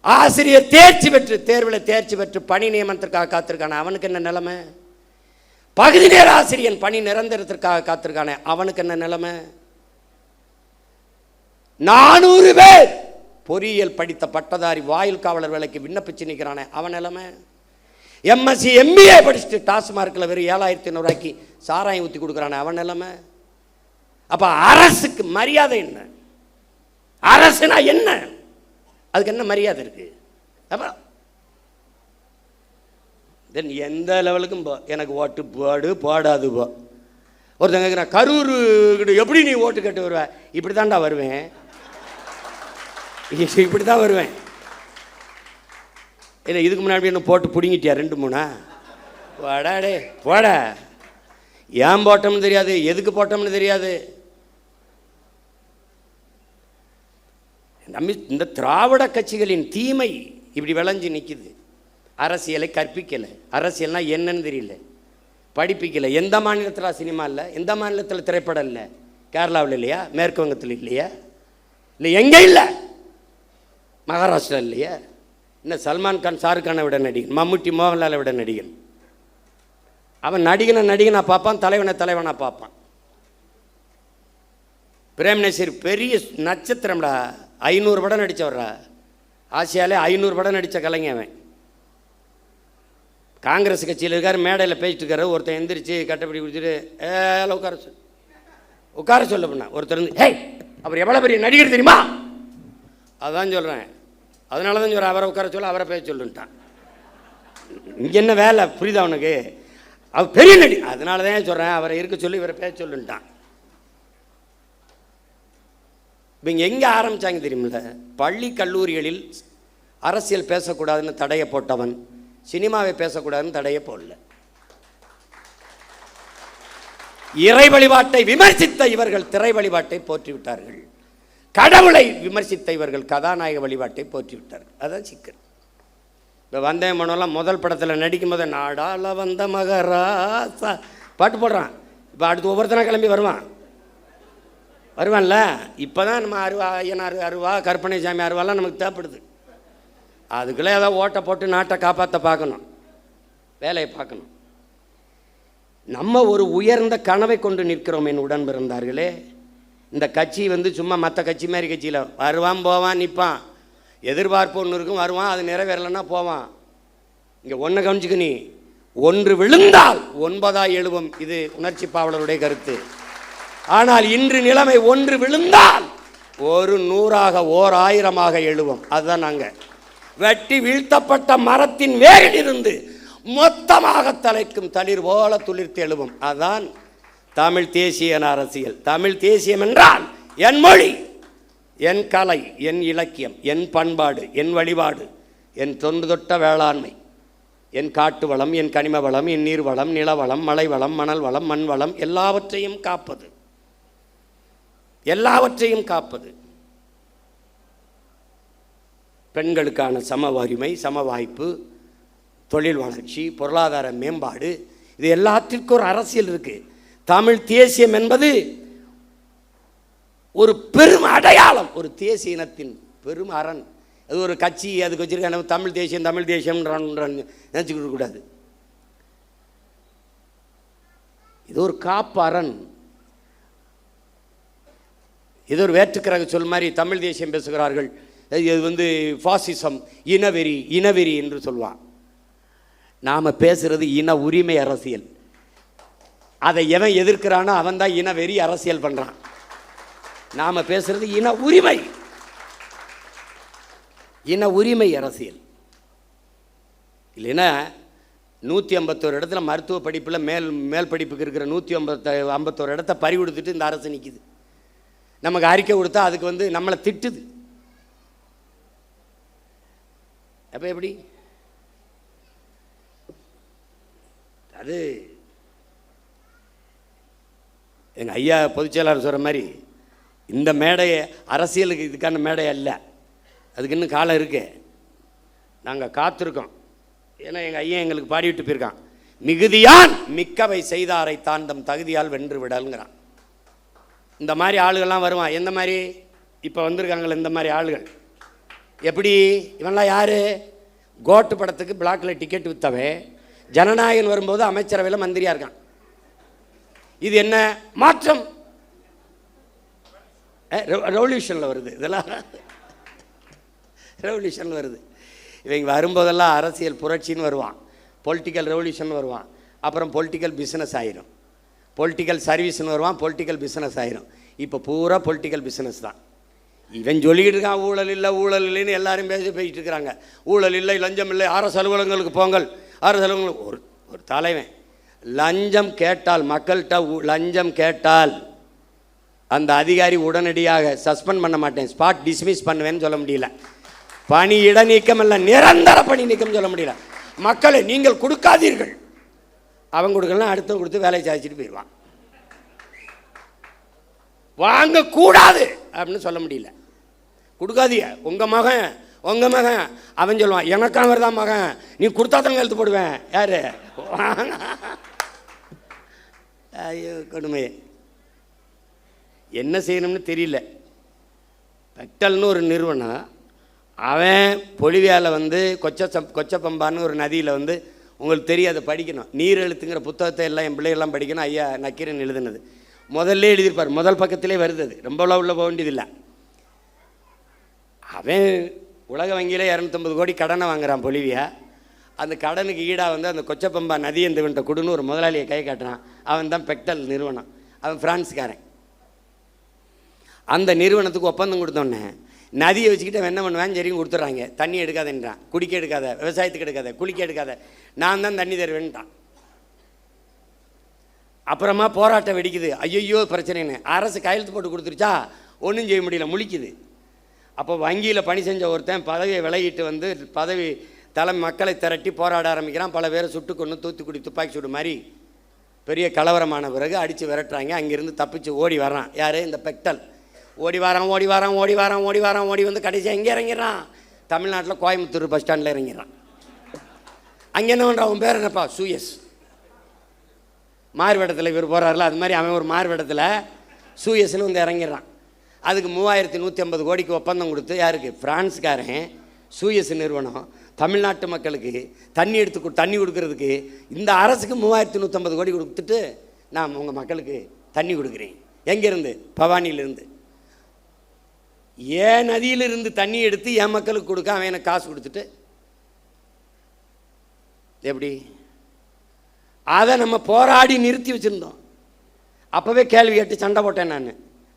ஆசிரியர் தேர்ச்சி பெற்று தேர்வில் தேர்ச்சி பெற்று பணி நியமனத்திற்காக காத்திருக்கானே, அவனுக்கு என்ன நிலைமை? பகுதி நேர ஆசிரியன் பணி நிரந்தரத்திற்காக காத்திருக்கானே, அவனுக்கு என்ன நிலைமை? 400 பேர் பொறியியல் படித்த பட்டதாரி வாயில் காவலர் வேலைக்கு விண்ணப்பிச்சு நிற்கிறானே அவன் நிலைமை. எம்எஸ்சி எம்பிஏ படிச்சுட்டு டாஸ்மார்க்கில் வெறும் 7,500 சாராயம் ஊற்றி கொடுக்குறானே அவன் நிலைமை. அப்போ அரசுக்கு மரியாதை என்ன? அரசுனா என்ன? அதுக்கு என்ன மரியாதை இருக்கு? அப்புறம் தென் எந்த லெவலுக்கும் போ, எனக்கு ஓட்டு போடு போடாது போ. ஒருத்தங்க கேட்குறேன், கரூர் எப்படி நீ ஓட்டு கேட்டு வருவ? இப்படி தான்டா வருவேன், இப்படி தான் வருவேன். இல்லை இதுக்கு முன்னாடி என்ன போட்டு பிடிங்கிட்டியா 2-3? போடாடே போட. ஏன் போட்டோம்னு தெரியாது, எதுக்கு போட்டோம்னு தெரியாது. நம்ம இந்த திராவிட கட்சிகளின் தீமை இப்படி விளைஞ்சு நிற்குது. அரசியலை கற்பிக்கலை, அரசியல்னா என்னன்னு தெரியல, படிப்பிக்கலை. எந்த மாநிலத்தில் சினிமா இல்லை, எந்த மாநிலத்தில் திரைப்படம் இல்லை? கேரளாவில் இல்லையா? மேற்கு வங்கத்தில் இல்லையா? இல்லை எங்கே இல்லை? மகாராஷ்டிரா இல்லையா? இன்னும் சல்மான் கான் ஷாருக் கானை விட நடிகன், மம்முட்டி மோகன்லாலை விட நடிகன். அவன் நடிகனாக பார்ப்பான், தலைவனாக பார்ப்பான். பிரேம் நசீர் பெரிய நட்சத்திரம்டா, 500 படம் நடித்தவர்றா. ஆசியாலே 500 படம் நடித்த கலைஞன் அவன். காங்கிரஸ் கட்சியில் இருக்கார், மேடையில் பேசிட்டு இருக்காரு. ஒருத்தன் எந்திரிச்சு கட்டப்படி குடிச்சிட்டு உட்கார சொல்ல பண்ண. ஒருத்தர் இருந்து ஹே அவர் எவ்வளோ பெரிய நடிகர் தெரியுமா? அதுதான் சொல்கிறேன். அதனால தான் சொல்கிறேன், அவரை உட்கார சொல்ல, அவரை பேச சொல்லுன்ட்டான். இங்கே என்ன வேலை புரியுதா அவனுக்கு? அவர் பெரிய நடி, அதனால தான் சொல்கிறேன், அவரை இருக்க சொல்லி இவரை பேச சொல்லுன்ட்டான். இப்போ இங்கே எங்கே ஆரம்பித்தாங்க தெரியுமில்ல? பள்ளி கல்லூரிகளில் அரசியல் பேசக்கூடாதுன்னு தடையை போட்டவன் சினிமாவை பேசக்கூடாதுன்னு தடையை போடல. இறை வழிபாட்டை விமர்சித்த இவர்கள் திரை வழிபாட்டை போற்றிவிட்டார்கள். கடவுளை விமர்சித்த இவர்கள் கதாநாயக வழிபாட்டை போற்றிவிட்டார்கள். அதான் சிக்கல். இப்போ வந்தே மனோலாம் முதல் படத்தில் நடிக்கும் போது நாடால வந்த மகராசா பாட்டு போடுறான். இப்போ அடுத்து ஒவ்வொருத்தனா கிளம்பி வருவான்ல. இப்போ தான் நம்ம ஐயனார் அருவா, கற்பனை சாமி அருவாலாம் நமக்கு தேவைப்படுது. அதுக்குள்ளே ஏதாவது ஓட்டை போட்டு நாட்டை காப்பாற்ற பார்க்கணும், வேலையை பார்க்கணும். நம்ம ஒரு உயர்ந்த கனவை கொண்டு நிற்கிறோம் என் உடன் பிறந்தார்களே. இந்த கட்சி சும்மா மற்ற கட்சி மாதிரி கட்சியில் வருவான் போவான் நிற்பான், எதிர்பார்ப்பு ஒன்று இருக்கும், வருவான், அது நிறைவேறலைன்னா போவான். இங்கே ஒன்று கவனிச்சுக்க, நீ ஒன்று விழுந்தால் 9 எழுவும். இது உணர்ச்சி பாவலருடைய கருத்து. ஆனால் இன்று நிலைமை ஒன்று விழுந்தால் 100 ஓர் 1000 எழுவும். அதுதான் நாங்கள் வெட்டி வீழ்த்தப்பட்ட மரத்தின் வேரிலிருந்து மொத்தமாக தலைக்கும் தளிர் போல துளிர்த்து எழுவும். அதுதான் தமிழ் தேசிய அரசியல். தமிழ் தேசியம் என்றால் என் மொழி, என் கலை, என் இலக்கியம், என் பண்பாடு, என் வழிபாடு, என் தொன்று தொட்ட வேளாண்மை, என் காட்டு வளம், என் கனிம வளம், என் நீர் வளம், நிலவளம், மலை வளம், மணல் வளம், மண் வளம், எல்லாவற்றையும் காப்பது, எல்லாவற்றையும் காப்பது. பெண்களுக்கான சம உரிமை, சம வாய்ப்பு, தொழில் வளர்ச்சி, பொருளாதார மேம்பாடு, இது எல்லாத்திற்கும் ஒரு அரசியல் இருக்கு. தமிழ் தேசியம் என்பது ஒரு பெரும் அடையாளம், ஒரு தேசிய இனத்தின் பெரும் அரண். அது ஒரு கட்சி அதுக்கு வச்சிருக்க தமிழ் தேசியம் தமிழ் தேசியம் நினச்சிக்கிட்டு கூடாது. இது ஒரு காப்பு அரண். இது ஒரு வேற்றுக்கிரக சொல் மாதிரி தமிழ் தேசியம் பேசுகிறார்கள். இது ஃபாசிசம், இனவெறி, இனவெறி என்று சொல்வான். நாம் பேசுகிறது இன உரிமை அரசியல். அதை எவன் எதிர்க்கிறானோ அவன் தான் இனவெறி அரசியல் பண்ணுறான். நாம் பேசுகிறது இன உரிமை, இன உரிமை அரசியல். இல்லைன்னா 151 இடத்துல மருத்துவ படிப்பில் மேல் படிப்புக்கு இருக்கிற 151 இடத்த பறி கொடுத்துட்டு இந்த அரசு நிற்கிது. நமக்கு அறிக்கை கொடுத்தா அதுக்கு நம்மளை திட்டுது. அப்போ எப்படி? அது எங்கள் ஐயா பொதுச்செயலாளர் சொல்கிற மாதிரி இந்த மேடையை அரசியலுக்கு இதுக்கான மேடை அல்ல, அதுக்கு இன்னும் காலம் இருக்கு. நாங்கள் காத்திருக்கோம். ஏன்னா எங்கள் ஐயா எங்களுக்கு பாடிவிட்டு போயிருக்கான், மிகுதியான் மிக்கவை செய்தாரை தாண்டம் தகுதியால் வென்று விடல்ங்கிறான். இந்த மாதிரி ஆளுகள்லாம் வருவான். எந்த மாதிரி? இப்போ வந்திருக்காங்களே இந்த மாதிரி ஆளுகள். எப்படி? இவன்லாம் யார்? கோட்டு படத்துக்கு பிளாக்கில் டிக்கெட் விற்றவன் ஜனநாயகன் வரும்போது அமைச்சரவையில் மந்திரியாக இருக்கான். இது என்ன மாற்றம்? ரெவல்யூஷனில் வருது, இதெல்லாம் ரெவல்யூஷனில் வருது. இவங்க வரும்போதெல்லாம் அரசியல் புரட்சின்னு வருவான், பொலிட்டிக்கல் ரெவல்யூஷன் வருவான், அப்புறம் பொலிட்டிக்கல் பிஸ்னஸ் ஆயிரும், பொலிட்டிக்கல் சர்வீஸ்னு வருவான், பொலிட்டிக்கல் பிஸ்னஸ் ஆயிரும். இப்போ பூரா பொலிட்டிக்கல் பிஸ்னஸ் தான். இவன் சொல்லிக்கிட்டு இருக்கான் ஊழல் இல்லை ஊழல் இல்லைன்னு எல்லாரும் போயிட்டு இருக்கிறாங்க. ஊழல் இல்லை, லஞ்சம் இல்லை, அரசு அலுவலகங்களுக்கு போங்கள், அரசு அலுவலகங்களுக்கு. ஒரு தலைவன் லஞ்சம் கேட்டால், மக்கள்கிட்ட லஞ்சம் கேட்டால் அந்த அதிகாரி உடனடியாக சஸ்பெண்ட் பண்ண மாட்டேன், ஸ்பாட் டிஸ்மிஸ் பண்ணுவேன்னு சொல்ல முடியல. பணி இடைநீக்கம் இல்லை, நிரந்தர பணி நீக்கம் சொல்ல முடியல. மக்களை நீங்கள் கொடுக்காதீர்கள், அவன் கொடுக்கலாம், அடுத்த கொடுத்து வேலையை சாதிச்சுட்டு போயிடுவான். வாங்கக்கூடாது அப்படின்னு சொல்ல முடியல. கொடுக்காதீங்க, உங்கள் மகன் அவன் சொல்லுவான், எனக்கு அவர் தான் மகன், நீ கொடுத்தா தான் எழுத்து போடுவேன். யாரு? ஐயோ கொடுமை, என்ன செய்யணும்னு தெரியல. பெக்டல்னு ஒரு நிறுவனம், அவன் பொலிவியாவில் வந்து கொச்சப்பம்பான்னு ஒரு நதியில் வந்து, உங்களுக்கு தெரியாது, படிக்கணும், நீர் எழுத்துங்கிற புத்தகத்தை எல்லாம் என் பிள்ளைகள்லாம் படிக்கணும். ஐயா நக்கீரன் எழுதுனது முதல்ல எழுதியிருப்பார், முதல் பக்கத்திலே வருது. அது ரொம்ப உள்ள போக வேண்டியதில்லை. அவன் உலக வங்கியில் 250 கோடி கடனை வாங்குறான் பொலிவியா. அந்த கடனுக்கு ஈடாக வந்து அந்த கொச்சப்பம்பா நதி எந்தவன்ட்ட கொடுன்னு ஒரு முதலாளியை கை காட்டுறான். அவன் தான் பெக்டல் நிறுவனம், அவன் பிரான்ஸ்காரன். அந்த நிறுவனத்துக்கு ஒப்பந்தம் கொடுத்தோன்னே நதியை வச்சுக்கிட்டு அவன் என்ன பண்ணுவான், சரியும் கொடுத்துட்றாங்க. தண்ணி எடுக்காதன்றான், குடிக்க எடுக்காத, விவசாயத்துக்கு எடுக்காத, குளிக்க எடுக்காத, நான் தான் தண்ணி தருவேன்ட்டான். அப்புறமா போராட்டம் வெடிக்குது, ஐயோ பிரச்சனைன்னு. அரசு கையெழுத்து போட்டு கொடுத்துருச்சா, ஒன்றும் செய்ய முடியல, முழிக்குது. அப்போ வங்கியில் பணி செஞ்ச ஒருத்தன் பதவியை விலகிட்டு வந்து பதவி மக்களை திரட்டி போராட ஆரம்பிக்கிறான். பல பேரை சுட்டு கொண்டு தூத்துக்குடி துப்பாக்கி சூடு மாதிரி பெரிய கலவரமான பிறகு அடித்து விரட்டுறாங்க. அங்கேருந்து தப்பிச்சு ஓடி வரான். யார்? இந்த பெக்டல். ஓடி வந்து கடைசியாக எங்கே இறங்கிடுறான்? தமிழ்நாட்டில் கோயம்புத்தூர் பஸ் ஸ்டாண்டில் இறங்கிடுறான். அங்கே என்ன பண்ணுறான்? அவன் பேர் என்னப்பா? சூயஸ். மார்வேடத்தில் இவர் போகிறாரில்ல, அது மாதிரி அவன் ஒரு மார்வேடத்தில் சூயஸ்ன்னு வந்து இறங்கிடுறான். அதுக்கு 3150 கோடிக்கு ஒப்பந்தம் கொடுத்து, யாருக்கு? பிரான்ஸ்காரன் சூயஸ் நிறுவனம் தமிழ்நாட்டு மக்களுக்கு தண்ணி கொடுக்கறதுக்கு இந்த அரசுக்கு 3150 கோடி கொடுத்துட்டு, நான் உங்கள் மக்களுக்கு தண்ணி கொடுக்குறேன். எங்கேருந்து? பவானியிலிருந்து. ஏன் நதியிலிருந்து தண்ணி எடுத்து என் மக்களுக்கு கொடுக்க அவன் எனக்கு காசு கொடுத்துட்டு எப்படி? அதை நம்ம போராடி நிறுத்தி வச்சுருந்தோம். அப்போவே கேள்வி கேட்டு சண்டை போட்டேன் நான்.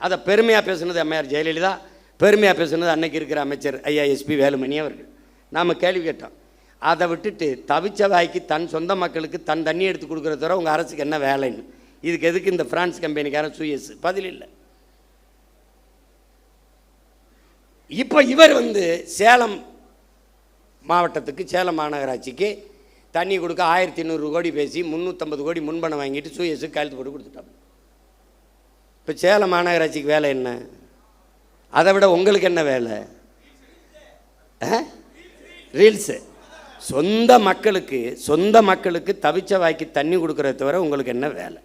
அதை பெருமையாக பேசுனது அம்மையார் ஜெயலலிதா, பெருமையாக பேசுனது அன்னைக்கு இருக்கிற அமைச்சர் ஐயா எஸ்பி வேலுமணி அவர்கள். நாம் கேள்வி கேட்டோம். அதை விட்டுட்டு தவிச்ச வாய்க்கு தன் சொந்த மக்களுக்கு தண்ணி எடுத்து கொடுக்குறத தவிர உங்கள் அரசுக்கு என்ன வேலைன்னு. இதுக்கு எதுக்கு இந்த பிரான்ஸ் கம்பெனிக்காரன் சூயஸ்? பதில் இல்லை. இப்போ இவர் வந்து சேலம் மாவட்டத்துக்கு, சேலம் மாநகராட்சிக்கு தண்ணி கொடுக்க 1200 கோடி பேசி 350 கோடி முன்பணம் வாங்கிட்டு சூயஸுக்கு கையெழுத்து போட்டு கொடுத்துட்டாங்க. இப்போ சேலம் மாநகராட்சிக்கு வேலை என்ன? அதை விட உங்களுக்கு என்ன வேலை? ரீல்ஸு. சொந்த மக்களுக்கு தவிச்ச வாய்க்கு தண்ணி கொடுக்குறத தவிர உங்களுக்கு என்ன வேலை?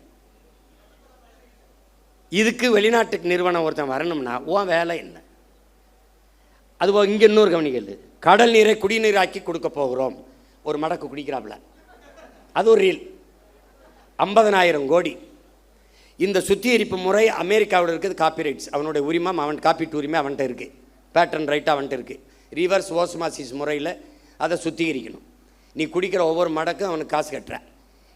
இதுக்கு வெளிநாட்டுக்கு நிறுவனம் ஒருத்தன் வரணும்னா உன் வேலை என்ன? அதுபோல் இங்கே இன்னொரு கவனிக்கல், கடல் நீரை குடிநீராக்கி கொடுக்க போகிறோம். ஒரு மடக்கு குடிக்கிறாப்புல, அது ஒரு ரீல். 50,000 கோடி. இந்த சுத்திகரிப்பு முறை அமெரிக்காவில் இருக்குது. காப்பிரைட்ஸ் அவனுடைய உரிமை, அவன் காப்பீட்டு உரிமை அவன்கிட்ட இருக்குது. பேட்டன் ரைட்டாக அவன்கிட்ட இருக்குது. ரிவர்ஸ் ஓஸ்மாசிஸ் முறையில் அதை சுத்திகரிக்கணும். நீ குடிக்கிற ஒவ்வொரு மடக்கும் அவனுக்கு காசு கட்டுற,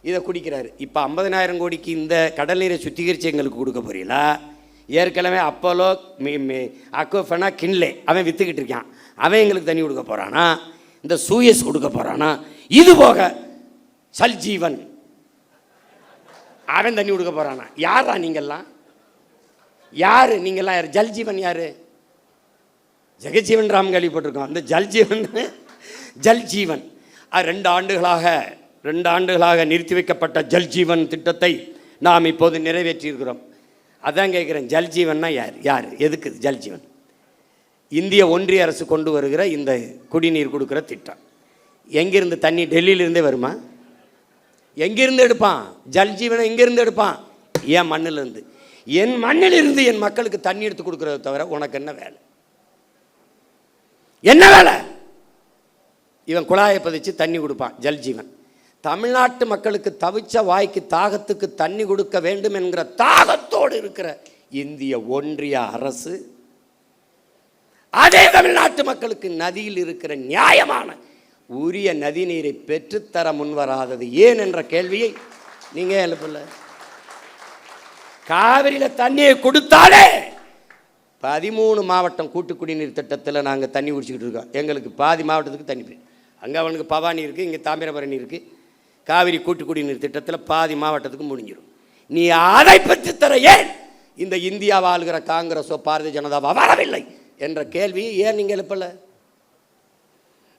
இதை குடிக்கிறாரு. இப்போ 50,000 கோடிக்கு இந்த கடல் நீரை சுத்திகரித்து எங்களுக்கு கொடுக்க போறீங்களா? ஏற்கனவே அப்போலோ அக்வஃபனா கின்லே அவன் விற்றுக்கிட்டு இருக்கான், அவன் எங்களுக்கு தண்ணி கொடுக்க போகிறானா? இந்த சூயஸ் கொடுக்க போகிறானா? இது போக சல்ஜீவன் அவன் தண்ணி கொடுக்க போகிறானா? யாரா நீங்கள்லாம்? யார் நீங்கள்லாம்? யார்? ஜல்ஜீவன் யார்? ஜெகஜீவன் ராம் கேள்விப்பட்டிருக்கோம். அந்த ஜல்ஜீவன் 2 ஆண்டுகளாக நிறுத்தி வைக்கப்பட்ட ஜல்ஜீவன் திட்டத்தை நாம் இப்போது நிறைவேற்றியிருக்கிறோம். அதான் கேட்குறேன், ஜல்ஜீவன்னா யார்? எதுக்கு ஜல்ஜீவன்? இந்திய ஒன்றிய அரசு கொண்டு வருகிற இந்த குடிநீர் கொடுக்குற திட்டம். எங்கேருந்து தண்ணி? டெல்லியிலேருந்தே வருமா? எங்கேருந்து எடுப்பான்? ஜல்ஜீவனை எங்கேருந்து எடுப்பான்? என் மண்ணிலிருந்து. என் மண்ணிலிருந்து என் மக்களுக்கு தண்ணி எடுத்து கொடுக்குறத தவிர உனக்கு என்ன வேலை? என்ன வேலை? இவன் குழாயை பதிச்சு தண்ணி கொடுப்பான், ஜல்ஜீவன். தமிழ்நாட்டு மக்களுக்கு தவிச்ச வாய்க்கு தாகத்துக்கு தண்ணி கொடுக்க வேண்டும் என்கிற தாகத்தோடு இருக்கிற இந்திய ஒன்றிய அரசு அதே தமிழ்நாட்டு மக்களுக்கு நதியில் இருக்கிற நியாயமான உரிய நதிநீரை பெற்றுத்தர முன்வராதது ஏன் என்ற கேள்வியை நீங்க எழுப்பல. காவிரியில தண்ணியை கொடுத்தாலே 13 மாவட்டம் கூட்டு குடிநீர் திட்டத்தில் நாங்கள் தண்ணி குடிச்சிக்கிட்டு இருக்கோம். எங்களுக்கு பாதி மாவட்டத்துக்கு தண்ணி, அங்கே அவனுக்கு பவானி இருக்குது, இங்கே தாமிரபரணி இருக்குது. காவிரி கூட்டு குடிநீர் திட்டத்தில் பாதி மாவட்டத்துக்கு முடிஞ்சிடும். நீ அதை பெற்றுத்தர ஏன் இந்த இந்தியா வாழ்கிற காங்கிரஸோ பாரதிய ஜனதாவோ வரவில்லை என்ற கேள்வியை ஏன் நீங்கள் எழுப்பல?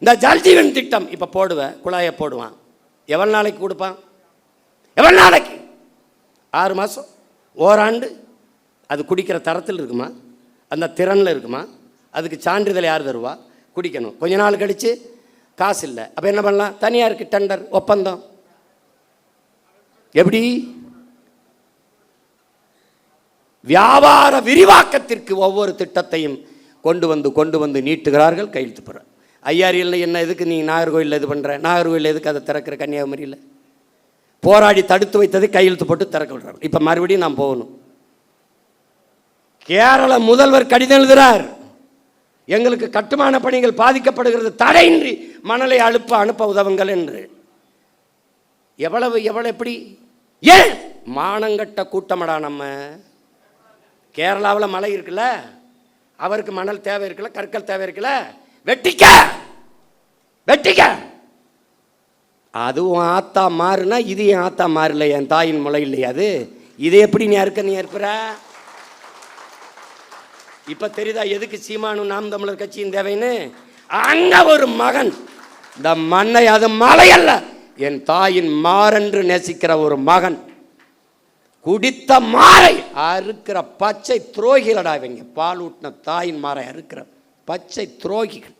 இந்த ஜல்ஜீவன் திட்டம் இப்போ போடுவேன், குழாயை போடுவான், எவ்வளோ நாளைக்கு கொடுப்பான்? எவ்வளோ நாளைக்கு? 6 மாதம், ஓராண்டு. அது குடிக்கிற தரத்தில் இருக்குமா? அந்த திறனில் இருக்குமா? அதுக்கு சான்றிதழ் யார் தருவா? குடிக்கணும். கொஞ்ச நாள் கழித்து காசு இல்லை, அப்போ என்ன பண்ணலாம்? தனியாருக்கு டெண்டர், ஒப்பந்தம். எப்படி? வியாபார விரிவாக்கத்திற்கு ஒவ்வொரு திட்டத்தையும் கொண்டு வந்து நீட்டுகிறார்கள், கையெழுத்து போகிற. ஐயாரியில் என்ன எதுக்கு நீ நாகர்கோயிலில் இது பண்ணுற? நாகர்கோயிலில் எதுக்கு அதை திறக்கிற? கன்னியாகுமரியில் போராடி தடுத்து வைத்ததை கையெழுத்து போட்டு திறக்க விடுறாங்க. இப்போ மறுபடியும் நான் போகணும். கேரள முதல்வர் கடிதம் எழுதுகிறார், எங்களுக்கு கட்டுமான பணிகள் பாதிக்கப்படுகிறது, தடையின்றி மணலை அனுப்ப உதவுங்கள் என்று. எவ்வளவு எப்படி? ஏன்? மானங்கட்ட கூட்டமடா நம்ம. கேரளாவில் மழை இருக்குல்ல, அவருக்கு மணல் தேவை இருக்குல்ல, கற்கள் தேவை இருக்குல்ல, வெட்டிக்க. அதுவும் ஆத்தா மாறுனா இது என் ஆத்தா மாறல, என் தாயின் முளை இல்லையா அது? இதை எப்படி நீ ஏற்புற? இப்ப தெரியுதா எதுக்கு சீமானும் நாம் தமிழர் கட்சியின் தேவைன்னு? அங்க ஒரு மகன் இந்த மண்ணை, அது மலை அல்ல, என் தாயின் மாறென்று நேசிக்கிற ஒரு மகன் குடித்த மாறை அறுக்கிற பச்சை துரோகிகளடா இவங்க. பால் ஊட்டின தாயின் மாறை அறுக்கிற பச்சை துரோகிகள்.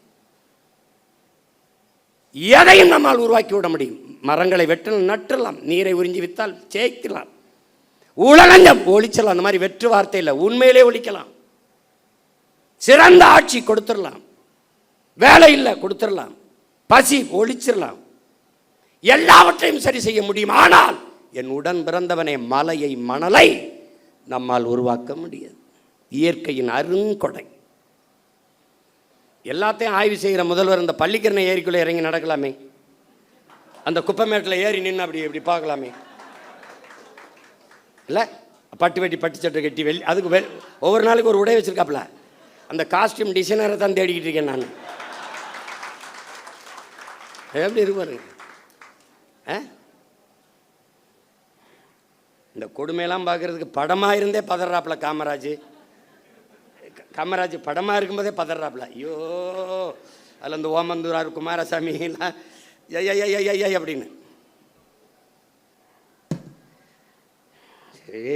எதையும் நம்மால் உருவாக்கி விட முடியும். மரங்களை வெட்டலாம், நட்டுலாம், நீரை உறிஞ்சி வித்தால் சேர்க்கலாம், உலகஞ்சம் ஒழிச்சலாம். அந்த மாதிரி வெற்று வார்த்தை இல்லை, உண்மையிலே ஒழிக்கலாம். சிறந்த ஆட்சி கொடுத்துடலாம், வேலை இல்லை கொடுத்துடலாம், பசி ஒழிச்சிடலாம், எல்லாவற்றையும் சரி செய்ய முடியும். ஆனால் என் உடன் பிறந்தவனே, மலையை மணலை நம்மால் உருவாக்க முடியாது. இயற்கையின் அருங்கொடை. எல்லாத்தையும் ஆய்வு செய்கிற முதல்வர் இந்த பள்ளிக்கரணை ஏரிக்குள்ளே இறங்கி நடக்கலாமே, அந்த குப்பைமேட்டில் ஏறி நின்று அப்படி பார்க்கலாமே இல்லை? பட்டு வெட்டி பட்டு சட்டை கட்டி அதுக்கு ஒவ்வொரு நாளைக்கு ஒரு உடை வச்சிருக்காப்புல. அந்த காஸ்டியூம் டிசைனரை தான் தேடிக்கிட்டு இருக்கேன் நான். எப்படி இருப்பாரு? இந்த கொடுமையெல்லாம் பார்க்கறதுக்கு படமாக இருந்தே பதறாப்புல காமராஜ் படமாக இருக்கும்போதே பதறாப்புல. ஐயோ, அதில் இந்த ஓமந்தூரார் குமாரசாமி எல்லாம் ஐயா அப்படின்னு. சரி,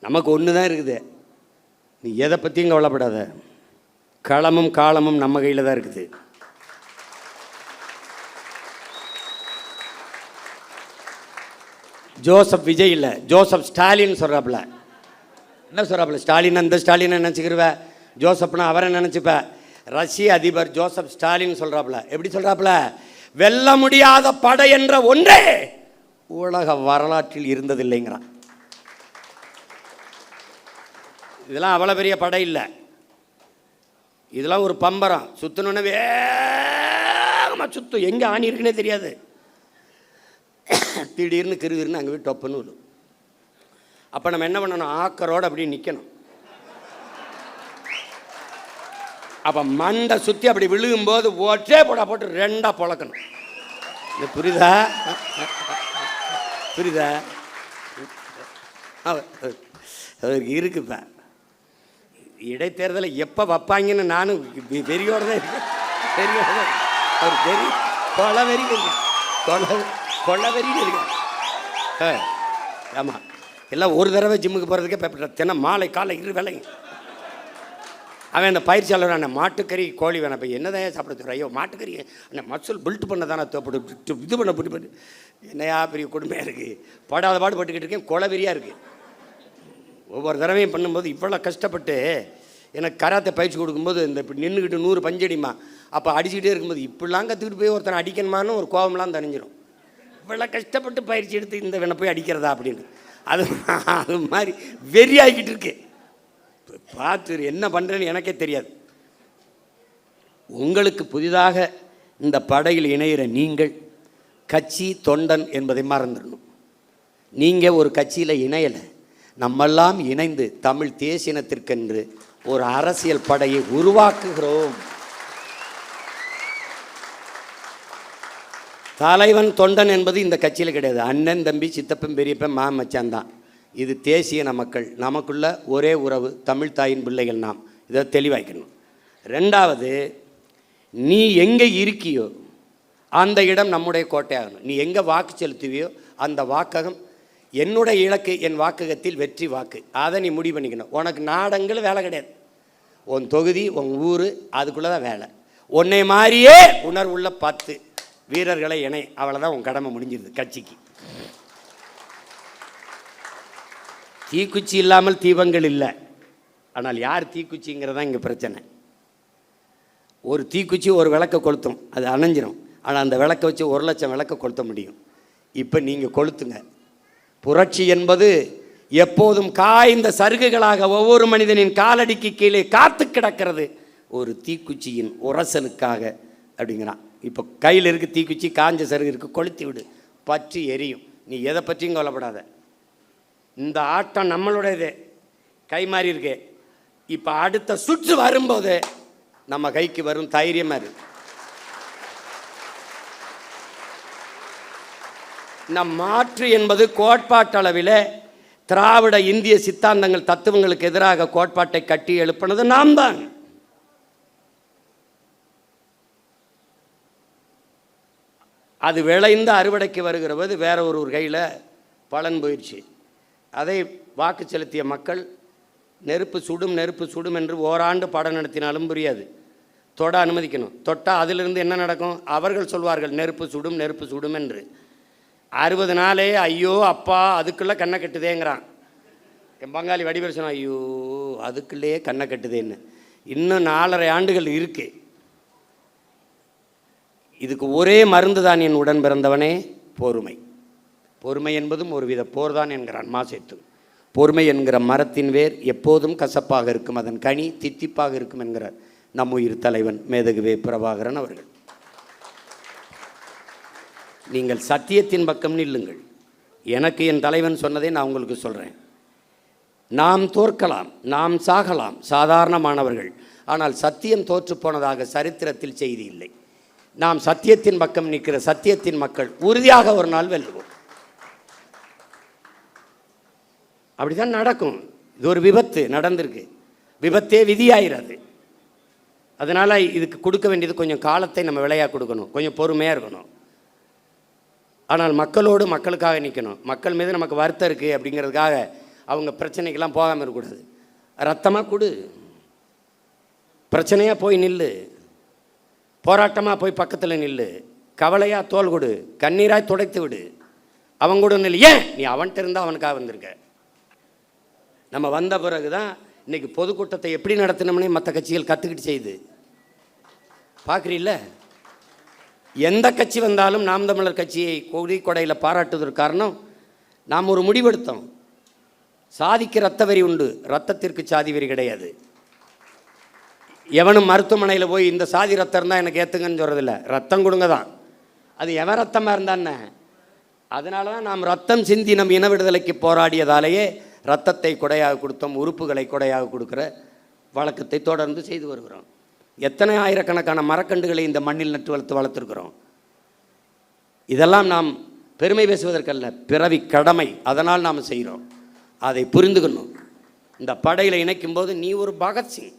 நமக்கு ஒன்று தான் இருக்குது, நீ எதை பற்றியும் கவலைப்படாத. களமும் காலமும் நம்ம கையில் தான் இருக்குது. ஜோசப் விஜய் இல்லை, ஜோசப் ஸ்டாலின் சொல்கிறாப்புல. என்ன சொல்கிறாப்புல? ஸ்டாலின் அந்த ஸ்டாலினை நினச்சிக்கிருவ, ஜோசப்னா அவரை நினச்சிப்ப. ரஷ்ய அதிபர் ஜோசப் ஸ்டாலின் சொல்கிறாப்புல. எப்படி சொல்கிறாப்புல? வெல்ல முடியாத படை என்ற ஒன்றே உலக வரலாற்றில் இருந்ததில்லைங்கிறான். இதெல்லாம் அவ்வளோ பெரிய படை இல்லை, இதெல்லாம் ஒரு பம்பரம். சுற்றணுன்னு வேகமாக சுற்றும், எங்கே ஆணி இருக்குன்னே தெரியாது. திடீர்னு கிருகிருன்னு அங்கே போய் டொப்புன்னு விடும். அப்போ நம்ம என்ன பண்ணணும்? ஆக்கரோடு அப்படியே நிற்கணும். அப்போ மண்டை சுற்றி அப்படி விழுகும்போது ஒற்றே போட்டு 2ஆக பொழக்கணும். இது புரியுதா? அவருக்கு இருக்குப்ப. இடைத்தேர்தலை எப்போ வைப்பாங்கன்னு நானும் வெறியோட தான் இருக்கேன். அவர் வெறி கொலை வெறி இருக்கேன். ஆமாம், எல்லாம் ஒரு தடவை ஜிம்முக்கு போகிறதுக்கே தினம் மாலை காலை வேலைங்க. அவன் அந்த பயிற்சியாளர் அண்ணன் மாட்டுக்கறி கோழி வேணாம், இப்போ என்னதான் சாப்பிட தர? ஐயோ மாட்டுக்கறி அண்ணன் மசூல் பில்ட் பண்ண தானே தேவைப்பட்டு இது பண்ண என்னையா பெரிய கொடுமையாக இருக்குது. படாத பாடுபட்டுக்கிட்டு இருக்கேன், கொலவெறியாக இருக்குது. ஒவ்வொரு தடவையும் பண்ணும்போது இவ்வளோ கஷ்டப்பட்டு எனக்கு கராத்தை பயிற்சி கொடுக்கும்போது இந்த இப்படி நின்றுக்கிட்டு 100 பஞ்சடிமா, அப்போ அடிச்சுக்கிட்டே இருக்கும்போது இப்படிலாம் கற்றுக்கிட்டு போய் ஒருத்தனை அடிக்கணுமான்னு ஒரு கோபம்லாம் தணிஞ்சிடும். இவ்வளோ கஷ்டப்பட்டு பயிற்சி எடுத்து இந்த வேணை போய் அடிக்கிறதா அப்படின்னு. அது அது மாதிரி வெறியாகிக்கிட்டு இருக்கு. பார்த்து என்ன பண்ணுறேன்னு எனக்கே தெரியாது. உங்களுக்கு புதிதாக இந்த படையில் இணைகிற நீங்கள் கட்சி தொண்டன் என்பதை மறந்துடணும். நீங்கள் ஒரு கட்சியில் இணையலை, நம்மெல்லாம் இணைந்து தமிழ் தேசியனத்திற்கென்று ஒரு அரசியல் படையை உருவாக்குகிறோம். தலைவன் தொண்டன் என்பது இந்த கட்சியில் கிடையாது. அண்ணன் தம்பி சித்தப்பன் பெரியப்பன் மாமச்சான் தான். இது தேசியன மக்கள், நமக்குள்ள ஒரே உறவு, தமிழ் தாயின் பிள்ளைகள் நாம். இதை தெளிவாக்கணும். ரெண்டாவது, நீ எங்கே இருக்கியோ அந்த இடம் நம்முடைய கோட்டையாகணும். நீ எங்கே வாக்கு செலுத்துவியோ அந்த வாக்ககம் என்னுடைய இலக்கு, என் வாக்ககத்தில் வெற்றி வாக்கு. அதை நீ முடிவு பண்ணிக்கணும். உனக்கு நாடங்கள் வேலை கிடையாது. உன் தொகுதி, உன் ஊர், அதுக்குள்ளே தான் வேலை. உன்னை மாதிரியே உணர்வுள்ள 10 வீரர்களை இணை, அவ்வளோதான் உன் கடமை முடிஞ்சிருது கட்சிக்கு. தீக்குச்சி இல்லாமல் தீபங்கள் இல்லை. ஆனால் யார் தீக்குச்சிங்கிறதான் இங்கே பிரச்சனை. ஒரு தீக்குச்சி ஒரு விளக்கை கொளுத்தும், அது அணைஞ்சிரும். ஆனால் அந்த விளக்கை வச்சு 1,00,000 விளக்கை கொளுத்த முடியும். இப்போ நீங்கள் கொளுத்துங்க. புரட்சி என்பது எப்போதும் காய்ந்த சருகுகளாக ஒவ்வொரு மனிதனின் காலடிக்கு கீழே காத்து கிடக்கிறது ஒரு தீக்குச்சியின் உரசலுக்காக அப்படிங்கிறான். இப்போ கையில் இருக்குது தீக்குச்சி, காஞ்ச சருகு இருக்குது, கொளுத்தி விடு, பற்றி எரியும். நீ எதை பற்றியும் கவலைப்படாத. இந்த ஆட்டம் நம்மளுடையது, கை மாறி இருக்கு. இப்போ அடுத்த சுற்று வரும்போது நம்ம கைக்கு வரும் தைரியமாக இருக்கு. நம் மாற்று என்பது கோட்பாட்டளவில் திராவிட இந்திய சித்தாந்தங்கள் தத்துவங்களுக்கு எதிராக கோட்பாட்டை கட்டி எழுப்பினது நாம் தான். அது விளைந்து அறுவடைக்கு வருகிற போது வேற ஒரு கையில் பலன் போயிடுச்சு. அதை வாக்கு செலுத்திய மக்கள் நெருப்பு சுடும் நெருப்பு சுடும் என்று ஓராண்டு பாடம் நடத்தினாலும் புரியாது. தொட அனுமதிக்கணும். தொட்டால் அதிலிருந்து என்ன நடக்கும்? அவர்கள் சொல்வார்கள் நெருப்பு சுடும் நெருப்பு சுடும் என்று. 60 நாளே ஐயோ அப்பா அதுக்குள்ளே கண்ணை கட்டுதேங்கிறான். என் பங்காளி வடிவேல் சொன்னான், ஐயோ அதுக்குள்ளேயே கண்ணை கட்டுதேன்னு. இன்னும் 4.5 ஆண்டுகள் இருக்குது. இதுக்கு ஒரே மருந்து தான் என் உடன் பிறந்தவனே, பொறுமை. பொறுமை என்பதும் ஒரு வித போர்தான் என்கிறான் மாசேத்து. பொறுமை என்கிற மரத்தின் வேர் எப்போதும் கசப்பாக இருக்கும், அதன் கனி தித்திப்பாக இருக்கும் என்கிறார் நம் உயிர் தலைவன் மேதகுவே பிரபாகரன் அவர்கள். நீங்கள் சத்தியத்தின் பக்கம் நில்லுங்கள். எனக்கு என் தலைவன் சொன்னதை நான் உங்களுக்கு சொல்கிறேன். நாம் தோற்கலாம், நாம் சாகலாம், சாதாரணமானவர்கள். ஆனால் சத்தியம் தோற்று போனதாக சரித்திரத்தில் செய்தி இல்லை. நாம் சத்தியத்தின் பக்கம் நிற்கிற சத்தியத்தின் மக்கள் உறுதியாக ஒரு நாள் வெல்லுவோம். அப்படிதான் நடக்கும். இது ஒரு விபத்து நடந்திருக்கு, விபத்தே விதியாகிறது. அதனால் இதுக்கு கொடுக்க வேண்டியது கொஞ்சம் காலத்தை நம்ம விலையாக கொடுக்கணும், கொஞ்சம் பொறுமையாக இருக்கணும். ஆனால் மக்களோடு மக்களுக்காக நிற்கணும். மக்கள் மீது நமக்கு வருத்தம் இருக்குது அப்படிங்கிறதுக்காக அவங்க பிரச்சனைக்கெல்லாம் போகாமல் இருக்கக்கூடாது. ரத்தமாக கொடு, பிரச்சனையாக போய் நில்லு, போராட்டமாக போய் பக்கத்தில் நில்லு, கவலையாக தோல் கொடு, கண்ணீராய் துடைத்து விடு, அவன் கூட நில்லு. ஏன் நீ அவன்கிட்ட இருந்தால் அவனுக்காக வந்திருக்க. நம்ம வந்த பிறகு தான் இன்றைக்கி பொதுக்கூட்டத்தை எப்படி நடத்தினோம்னே மற்ற கட்சிகள் கற்றுக்கிட்டு செய்யுது. பார்க்குறீல்ல, எந்த கட்சி வந்தாலும் நாம் தமிழர் கட்சியை கொடையில் பாராட்டுவதற்கு காரணம் நாம் ஒரு முடிவெடுத்தோம். சாதிக்கு ரத்த வரி உண்டு, ரத்தத்திற்கு சாதி வரி கிடையாது. எவனும் மருத்துவமனையில் போய் இந்த சாதி ரத்தம் இருந்தால் எனக்கு ஏற்றுங்கன்னு சொல்கிறதில்ல, ரத்தம் கொடுங்க தான். அது எவன் ரத்தமாக இருந்தான்னு. அதனால தான் நாம் ரத்தம் சிந்தி நம் இன விடுதலைக்கு போராடியதாலேயே ரத்தத்தை கொடையாக கொடுத்தோம், உறுப்புகளை கொடையாக கொடுக்குற வழக்கத்தை தொடர்ந்து செய்து வருகிறோம். எத்தனை ஆயிரக்கணக்கான மரக்கண்டுகளை இந்த மண்ணில் நட்டு வளர்த்துருக்கிறோம். இதெல்லாம் நாம் பெருமை பேசுவதற்கல்ல, பிறவி கடமை. அதனால் நாம் செய்கிறோம். அதை புரிந்துக்கணும். இந்த படையில் இணைக்கும் போது நீ ஒரு பகத்சிங்,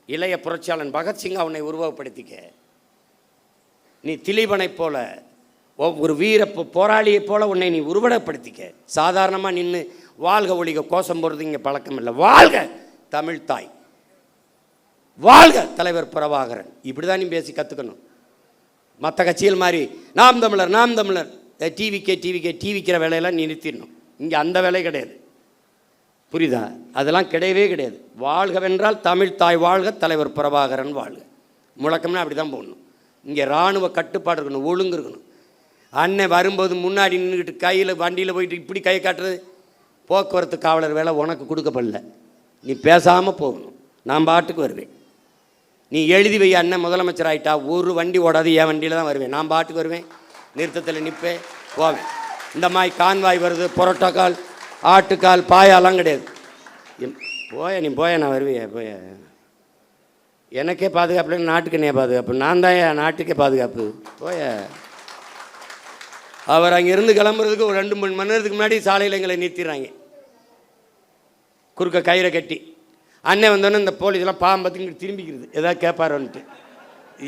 இளைய புரட்சியாளன் பகத்சிங் அவனை உருவகப்படுத்திக்க. நீ திலீபனை போல ஒரு வீர போராளியைப் போல உன்னை நீ உருவகப்படுத்திக்க. சாதாரணமாக நின்று வாழ்க ஒழிக கோஷம் போடுறது இங்கே பழக்கம் இல்லை. வாழ்க தமிழ் தாய், வாழ்க தலைவர் பிரபாகரன், இப்படி தான் நீ பேசி கற்றுக்கணும். மற்ற கட்சிகள் மாதிரி நாம் தமிழர் நாம் தமிழர் டிவிக்கிற வேலையெல்லாம் நீ நிறுத்திடணும். இங்கே அந்த வேலை கிடையாது, புரியுதா? அதெல்லாம் கிடையவே கிடையாது. வாழ்கவென்றால் தமிழ் தாய் வாழ்க, தலைவர் பிரபாகரன் வாழ்க. முழக்கம்னா அப்படி தான் போடணும். இங்கே இராணுவ கட்டுப்பாடு இருக்கணும், ஒழுங்கு இருக்கணும். அண்ணன் வரும்போது முன்னாடி நின்றுக்கிட்டு கையில் வண்டியில் போயிட்டு இப்படி கை காட்டுறது போக்குவரத்து காவலர் வேலை உனக்கு கொடுக்கப்படல. நீ பேசாமல் போகணும். நான் பாட்டுக்கு வருவேன். நீ எழுதி வை, அண்ணன் முதலமைச்சர் ஆகிட்டா ஒரு வண்டி ஓடாது, என் வண்டியில் தான் வருவேன். நான் பாட்டுக்கு வருவேன், நிறுத்தத்தில் நிற்பேன், போவேன். இந்த மாதிரி கான்வாய் வருது, புரோட்டோக்கால், ஆட்டுக்கால், பாயாலாம் கிடையாது. நீ போய நான் வருவேன். போய எனக்கே பாதுகாப்பு இல்லை, நாட்டுக்கு என்ன பாதுகாப்பு? நான் தான் என் நாட்டுக்கே பாதுகாப்பு. போய அவர் அங்கேருந்து கிளம்புறதுக்கு ஒரு 2-3 மணி நேரத்துக்கு முன்னாடி சாலையில் எங்களை நிறுத்திடுறாங்க, குறுக்க கயிறை கட்டி. அண்ணன் வந்தோன்னே இந்த போலீஸ்லாம் பார்த்துக்கிட்டு திரும்பிக்கிறது, எதாவது கேட்பாரோன்ட்டு.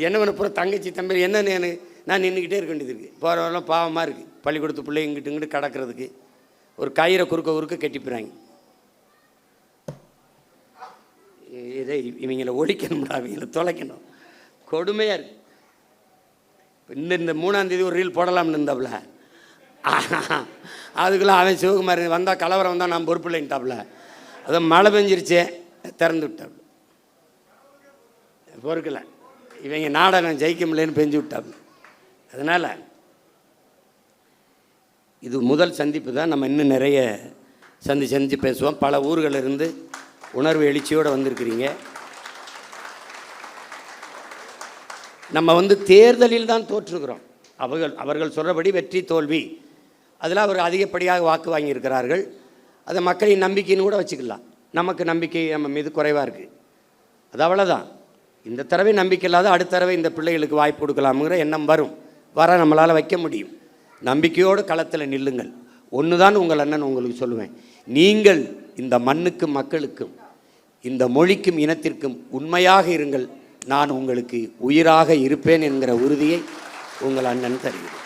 என்ன பண்ண பூரா தங்கச்சி தம்பி என்னன்னு நான் நின்றுக்கிட்டே இருக்க வேண்டியது இருக்குது. போகிறவரெல்லாம் பாவமாக இருக்குது. பள்ளிக்கூடத்து பிள்ளை இங்கிட்டு கிடக்கிறதுக்கு ஒரு கயிறை குறுக்க கட்டிப்பிடுறாங்க. இதை இவங்களை ஒழிக்கணும்டா, இவங்களை தொலைக்கணும். கொடுமையாக இருக்குது. இந்த 3ஆம் தேதி ஒரு ரீல் போடலாம்னு இருந்தாப்புல, அதுக்குள்ளே அவன் சிவகுமார் வந்தால் கலவரம் வந்தால் நான் பொறுப்பு இல்லைன்ட்டாப்புல. அதை மழை பெஞ்சிருச்சே திறந்து விட்டாப்புல, பொறுக்கலை. இவங்க நாடகம் ஜெயிக்க முடியலன்னு பெஞ்சு விட்டாப்புல. அதனால் இது முதல் சந்திப்பு தான். நம்ம இன்னும் நிறைய சந்திச்சு பேசுவோம். பல ஊர்களிலிருந்து உணர்வு எழுச்சியோடு வந்திருக்கிறீங்க. நம்ம தேர்தலில் தான் தோற்றுக்கிறோம். அவர்கள் சொல்கிறபடி வெற்றி தோல்வி அதில் அவர் அதிகப்படியாக வாக்கு வாங்கியிருக்கிறார்கள். அதை மக்களின் நம்பிக்கைன்னு கூட வச்சுக்கலாம். நமக்கு நம்பிக்கை நம்ம மீது குறைவாக இருக்குது. அது அவ்வளோதான். இந்த தடவை நம்பிக்கை இல்லாத அடுத்த தடவை இந்த பிள்ளைகளுக்கு வாய்ப்பு கொடுக்கலாமுங்கிற எண்ணம் வர நம்மளால் வைக்க முடியும். நம்பிக்கையோடு களத்தில் நில்லுங்கள். ஒன்று தான் உங்கள் அண்ணன் உங்களுக்கு சொல்லுவேன். நீங்கள் இந்த மண்ணுக்கும் மக்களுக்கும் இந்த மொழிக்கும் இனத்திற்கும் உண்மையாக இருங்கள். நான் உங்களுக்கு உயிராக இருப்பேன் என்கிற உறுதியை உங்கள் அண்ணன் தருகிறேன்.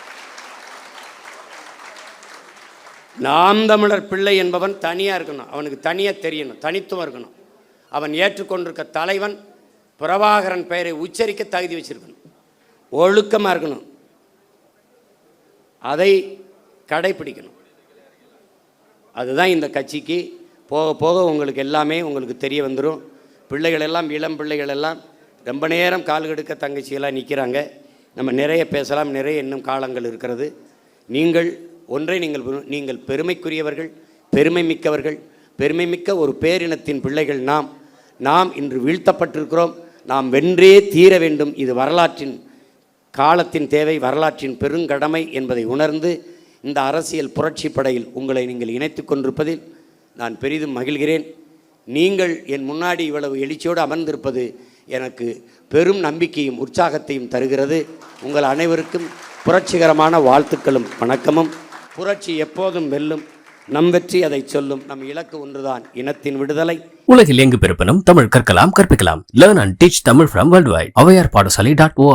நாம் தமிழர் பிள்ளை என்பவன் தனியாக இருக்கணும். அவனுக்கு தனியாக தெரியணும், தனித்துவம் இருக்கணும். அவன் ஏற்றுக்கொண்டிருக்க தலைவன் பிரபாகரன் பெயரை உச்சரிக்க தகுதி வச்சிருக்கணும், ஒழுக்கமாக இருக்கணும், அதை கடைப்பிடிக்கணும். அதுதான் இந்த கட்சிக்கு போக போக உங்களுக்கு எல்லாமே உங்களுக்கு தெரிய வந்துடும். பிள்ளைகள் எல்லாம், இளம் பிள்ளைகள் எல்லாம் ரொம்ப நேரம் கால் கெடுக்க தங்கச்சியெல்லாம் நிற்கிறாங்க. நம்ம நிறைய பேசலாம், நிறைய இன்னும் காலங்கள் இருக்கிறது. நீங்கள் பெருமைக்குரியவர்கள், பெருமை மிக்கவர்கள், பெருமை மிக்க ஒரு பேரினத்தின் பிள்ளைகள். நாம் இன்று வீழ்த்தப்பட்டிருக்கிறோம். நாம் வென்றே தீர வேண்டும். இது வரலாற்றின் காலத்தின் தேவை, வரலாற்றின் பெருங்கடமை என்பதை உணர்ந்து இந்த அரசியல் புரட்சி படையில் உங்களை நீங்கள் இணைத்து கொண்டிருப்பதில் நான் பெரிதும் மகிழ்கிறேன். நீங்கள் என் முன்னாடி இவ்வளவு எழுச்சியோடு அமர்ந்திருப்பது எனக்கு பெரும் நம்பிக்கையும் உற்சாகத்தையும் தருகிறது. உங்கள் அனைவருக்கும் புரட்சிகரமான வாழ்த்துக்களும் வணக்கமும். புரட்சி எப்போதும் வெல்லும். நம் வெற்றி அதை சொல்லும். நம் இலக்கு ஒன்றுதான், இனத்தின் விடுதலை.
உலகில் எங்கு பிறப்பினும் தமிழ் கற்கலாம், கற்பிக்கலாம். Learn and teach Tamil from worldwide. Avayar Padasali.org